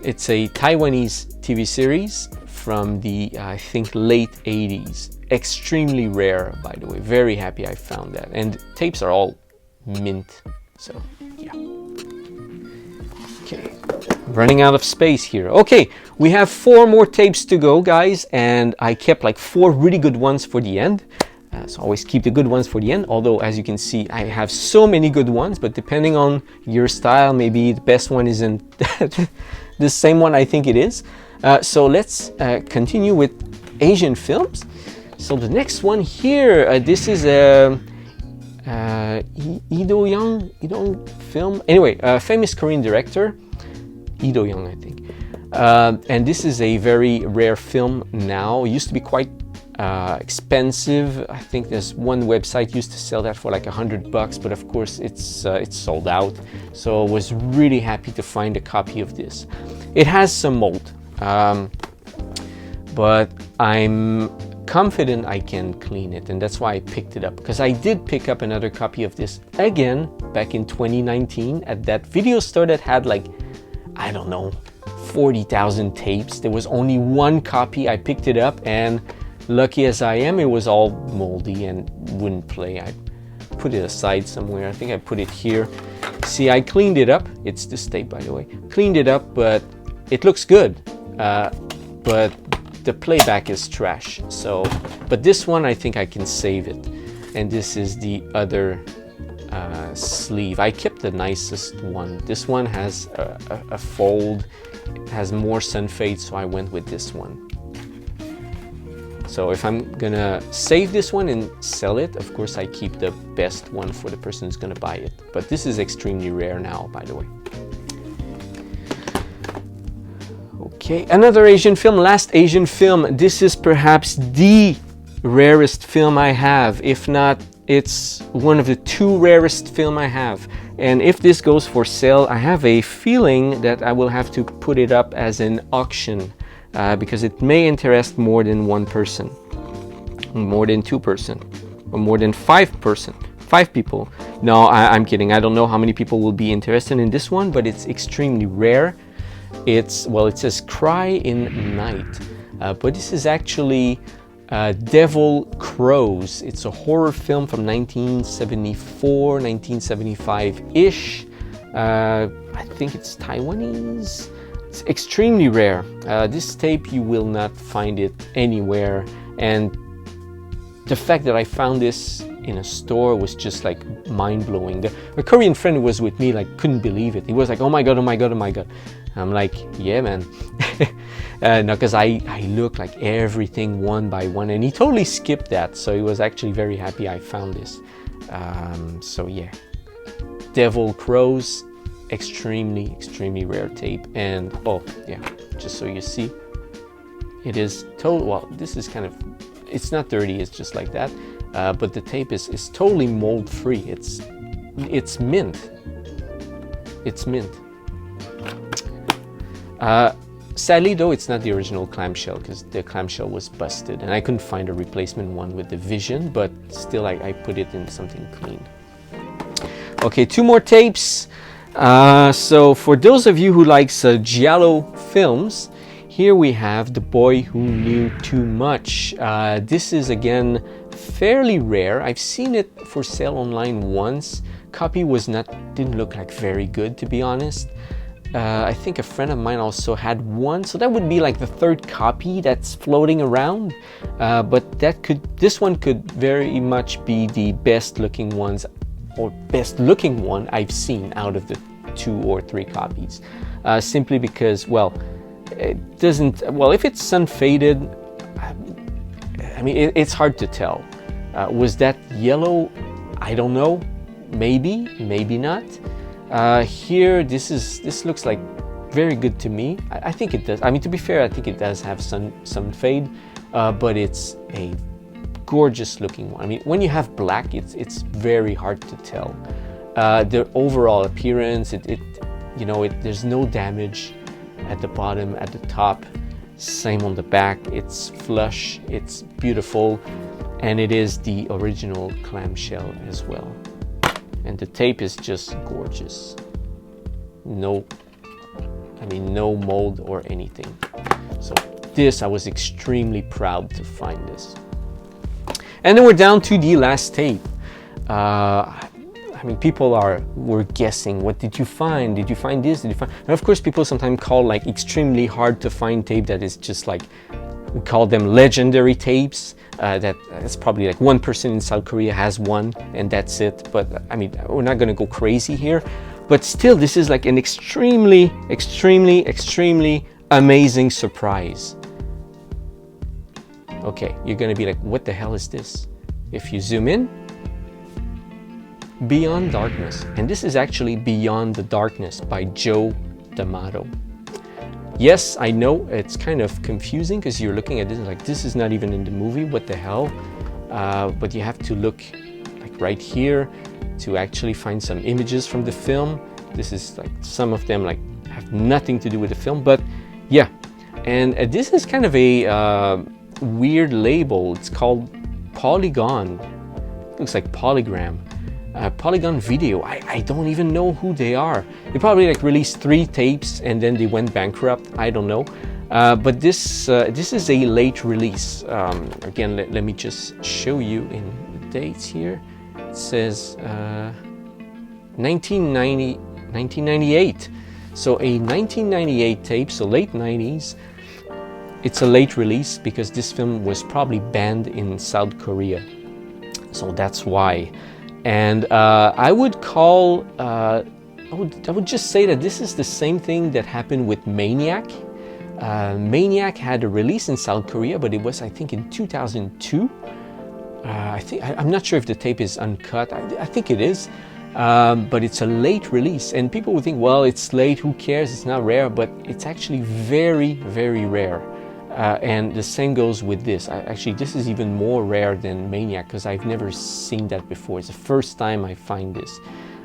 A: it's a Taiwanese TV series from the, I think, late 80s. Extremely rare, by the way. Very happy I found that. And tapes are all mint, so yeah. Okay, running out of space here. Okay, we have 4 more tapes to go, guys, and I kept like 4 really good ones for the end. So always keep the good ones for the end, although as you can see I have so many good ones, but depending on your style, maybe the best one isn't the same one I think it is. So let's continue with Asian films. So the next one here, this is a IDO Young film. Anyway, a famous Korean director, IDO Young, I think. And this is a very rare film now. It used to be quite expensive. I think there's one website used to sell that for like $100, but of course it's sold out. So I was really happy to find a copy of this. It has some mold, but I'm confident I can clean it, and that's why I picked it up, because I did pick up another copy of this again back in 2019 at that video store that had like, I don't know, 40,000 tapes. There was only one copy. I picked it up, and lucky as I am, it was all moldy and wouldn't play. I put it aside somewhere. I think I put it here. See, I cleaned it up. It's this tape, by the way. Cleaned it up, but it looks good. But the playback is trash. So, but this one, I think I can save it. And this is the other sleeve. I kept the nicest one. This one has a fold. It has more sun fade, so I went with this one. So if I'm gonna save this one and sell it, of course I keep the best one for the person who's gonna buy it. But this is extremely rare now, by the way. Okay, another Asian film, last Asian film. This is perhaps the rarest film I have. If not, it's one of the 2 rarest film I have. And if this goes for sale, I have a feeling that I will have to put it up as an auction. Because it may interest more than 1 person, more than 2 person, or more than 5 people. No, I'm kidding. I don't know how many people will be interested in this one, but it's extremely rare. It's, well, it says Cry in Night, but this is actually Devil Crows. It's a horror film from 1974, 1975-ish. I think it's Taiwanese. It's extremely rare. This tape, you will not find it anywhere, and the fact that I found this in a store was just like mind-blowing. A Korean friend who was with me like couldn't believe it. He was like, oh my god, oh my god, oh my god. I'm like, yeah, man. No, because I looked like everything one by one, and he totally skipped that, so he was actually very happy I found this. So yeah, Devil Crows. Extremely rare tape. And oh yeah, just so you see, it is total. Well, this is kind of, it's not dirty, it's just like that, but the tape is totally mold free. It's mint. It's mint. Sadly though, it's not the original clamshell, because the clamshell was busted and I couldn't find a replacement one with the vision, but still I put it in something clean. Okay, 2 more tapes. So for those of you who likes giallo films, here we have The Boy Who Knew Too Much. This is again fairly rare. I've seen it for sale online once. Copy didn't look like very good, to be honest. I think a friend of mine also had one, so that would be like the third copy that's floating around. But this one could very much be the best looking one I've seen out of the 2 or 3 copies. Simply because, well, it doesn't. Well, if it's sun faded, I mean, it's hard to tell. Was that yellow? I don't know. Maybe, maybe not. Here, this looks like very good to me. I think it does. I mean, to be fair, I think it does have some fade, but it's a gorgeous looking one. I mean, when you have black, it's very hard to tell. The overall appearance, there's no damage at the bottom, at the top. Same on the back. It's flush. It's beautiful, and it is the original clamshell as well. And the tape is just gorgeous. No mold or anything. So this, I was extremely proud to find this. And then we're down to the last tape. I mean, people were guessing, what did you find? Did you find this? Did you find? And of course, people sometimes call like extremely hard to find tape that is just like, we call them legendary tapes. That's probably like one person in South Korea has one, and that's it. But I mean, we're not gonna go crazy here. But still, this is like an extremely, extremely, extremely amazing surprise. Okay, you're gonna be like, what the hell is this? If you zoom in, Beyond Darkness. And this is actually Beyond the Darkness by Joe D'Amato. Yes, I know it's kind of confusing because you're looking at this like, this is not even in the movie, what the hell? But you have to look like right here to actually find some images from the film. This is like, some of them like have nothing to do with the film, but yeah. And this is kind of a weird label. It's called Polygon. Looks like Polygram. Polygon Video. I don't even know who they are. They probably like released 3 tapes and then they went bankrupt. I don't know. But this is a late release. Again, let me just show you in the dates here. It says 1998. So a 1998 tape, so late 90s. It's a late release because this film was probably banned in South Korea. So that's why. And I would just say that this is the same thing that happened with Maniac. Maniac had a release in South Korea, but it was, I think, in 2002. I'm not sure if the tape is uncut. I think it is, but it's a late release. And people would think, well, it's late, who cares? It's not rare, but it's actually very, very rare. And the same goes with this. Actually, this is even more rare than Maniac because I've never seen that before. It's the first time I find this.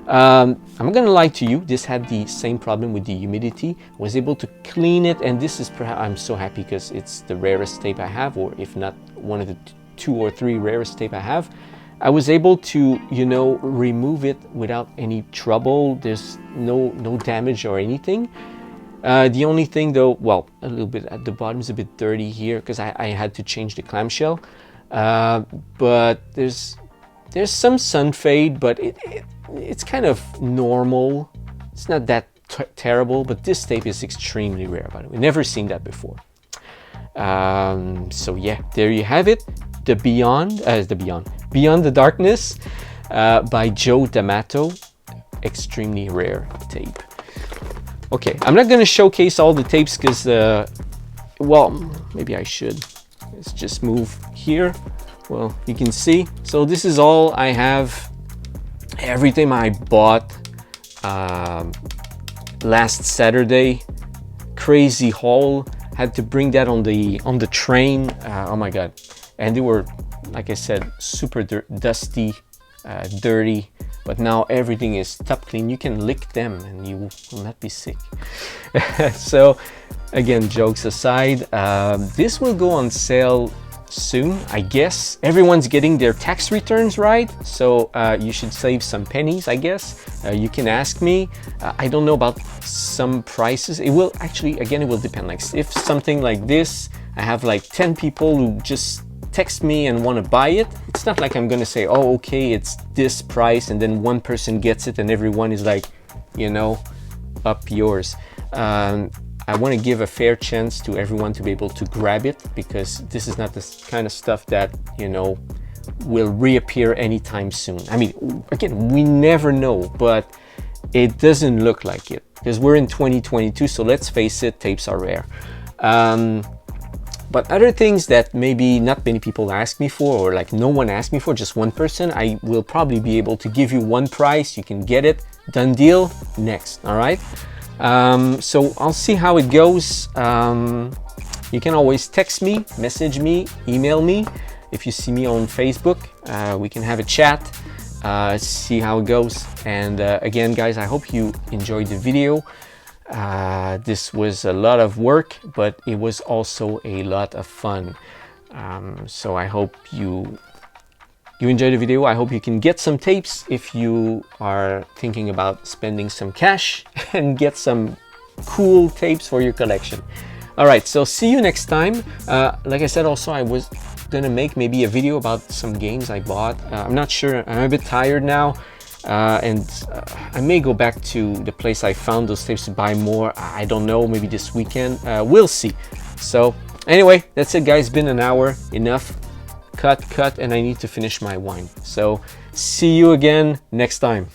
A: I'm not gonna lie to you, this had the same problem with the humidity. I was able to clean it, and this is perhaps, I'm so happy because it's the rarest tape I have, or if not one of the 2 or 3 rarest tape I have. I was able to, remove it without any trouble. There's no damage or anything. The only thing though, well, a little bit at the bottom is a bit dirty here because I had to change the clamshell. But there's some sun fade, but it's kind of normal. It's not that terrible, but this tape is extremely rare, by the way. Never seen that before. So yeah, there you have it. Beyond the Darkness by Joe D'Amato. Extremely rare tape. Okay, I'm not going to showcase all the tapes because, well, maybe I should. Let's just move here. Well, you can see. So this is all I have. Everything I bought last Saturday. Crazy haul. Had to bring that on the train. Oh my God. And they were, like I said, super dusty, dirty. But now everything is top clean. You can lick them and you will not be sick. So again, jokes aside, this will go on sale soon, I guess. Everyone's getting their tax returns, right? So you should save some pennies, I guess. You can ask me. I don't know about some prices. It will actually, again, it will depend. Like if something like this, I have like 10 people who just text me and want to buy it, it's not like I'm gonna say, oh, okay, it's this price, and then one person gets it and everyone is like, you know, up yours. I want to give a fair chance to everyone to be able to grab it, because this is not the kind of stuff that, you know, will reappear anytime soon. I mean, again, we never know, but it doesn't look like it, because we're in 2022, so let's face it, tapes are rare. But other things that maybe not many people ask me for, or like no one asked me for, just one person, I will probably be able to give you one price. You can get it, done deal, next, all right? So I'll see how it goes. You can always text me, message me, email me. If you see me on Facebook, we can have a chat, see how it goes. And again, guys, I hope you enjoyed the video. This was a lot of work, but it was also a lot of fun. So I hope you enjoyed the video. I hope you can get some tapes if you are thinking about spending some cash and get some cool tapes for your collection. All right, so see you next time. Like I said, also I was gonna make maybe a video about some games I bought. I'm not sure, I'm a bit tired now. And I may go back to the place I found those tapes to buy more. I don't know, maybe this weekend. We'll see. So anyway, that's it, guys. Been an hour, enough. Cut, and I need to finish my wine. So see you again next time.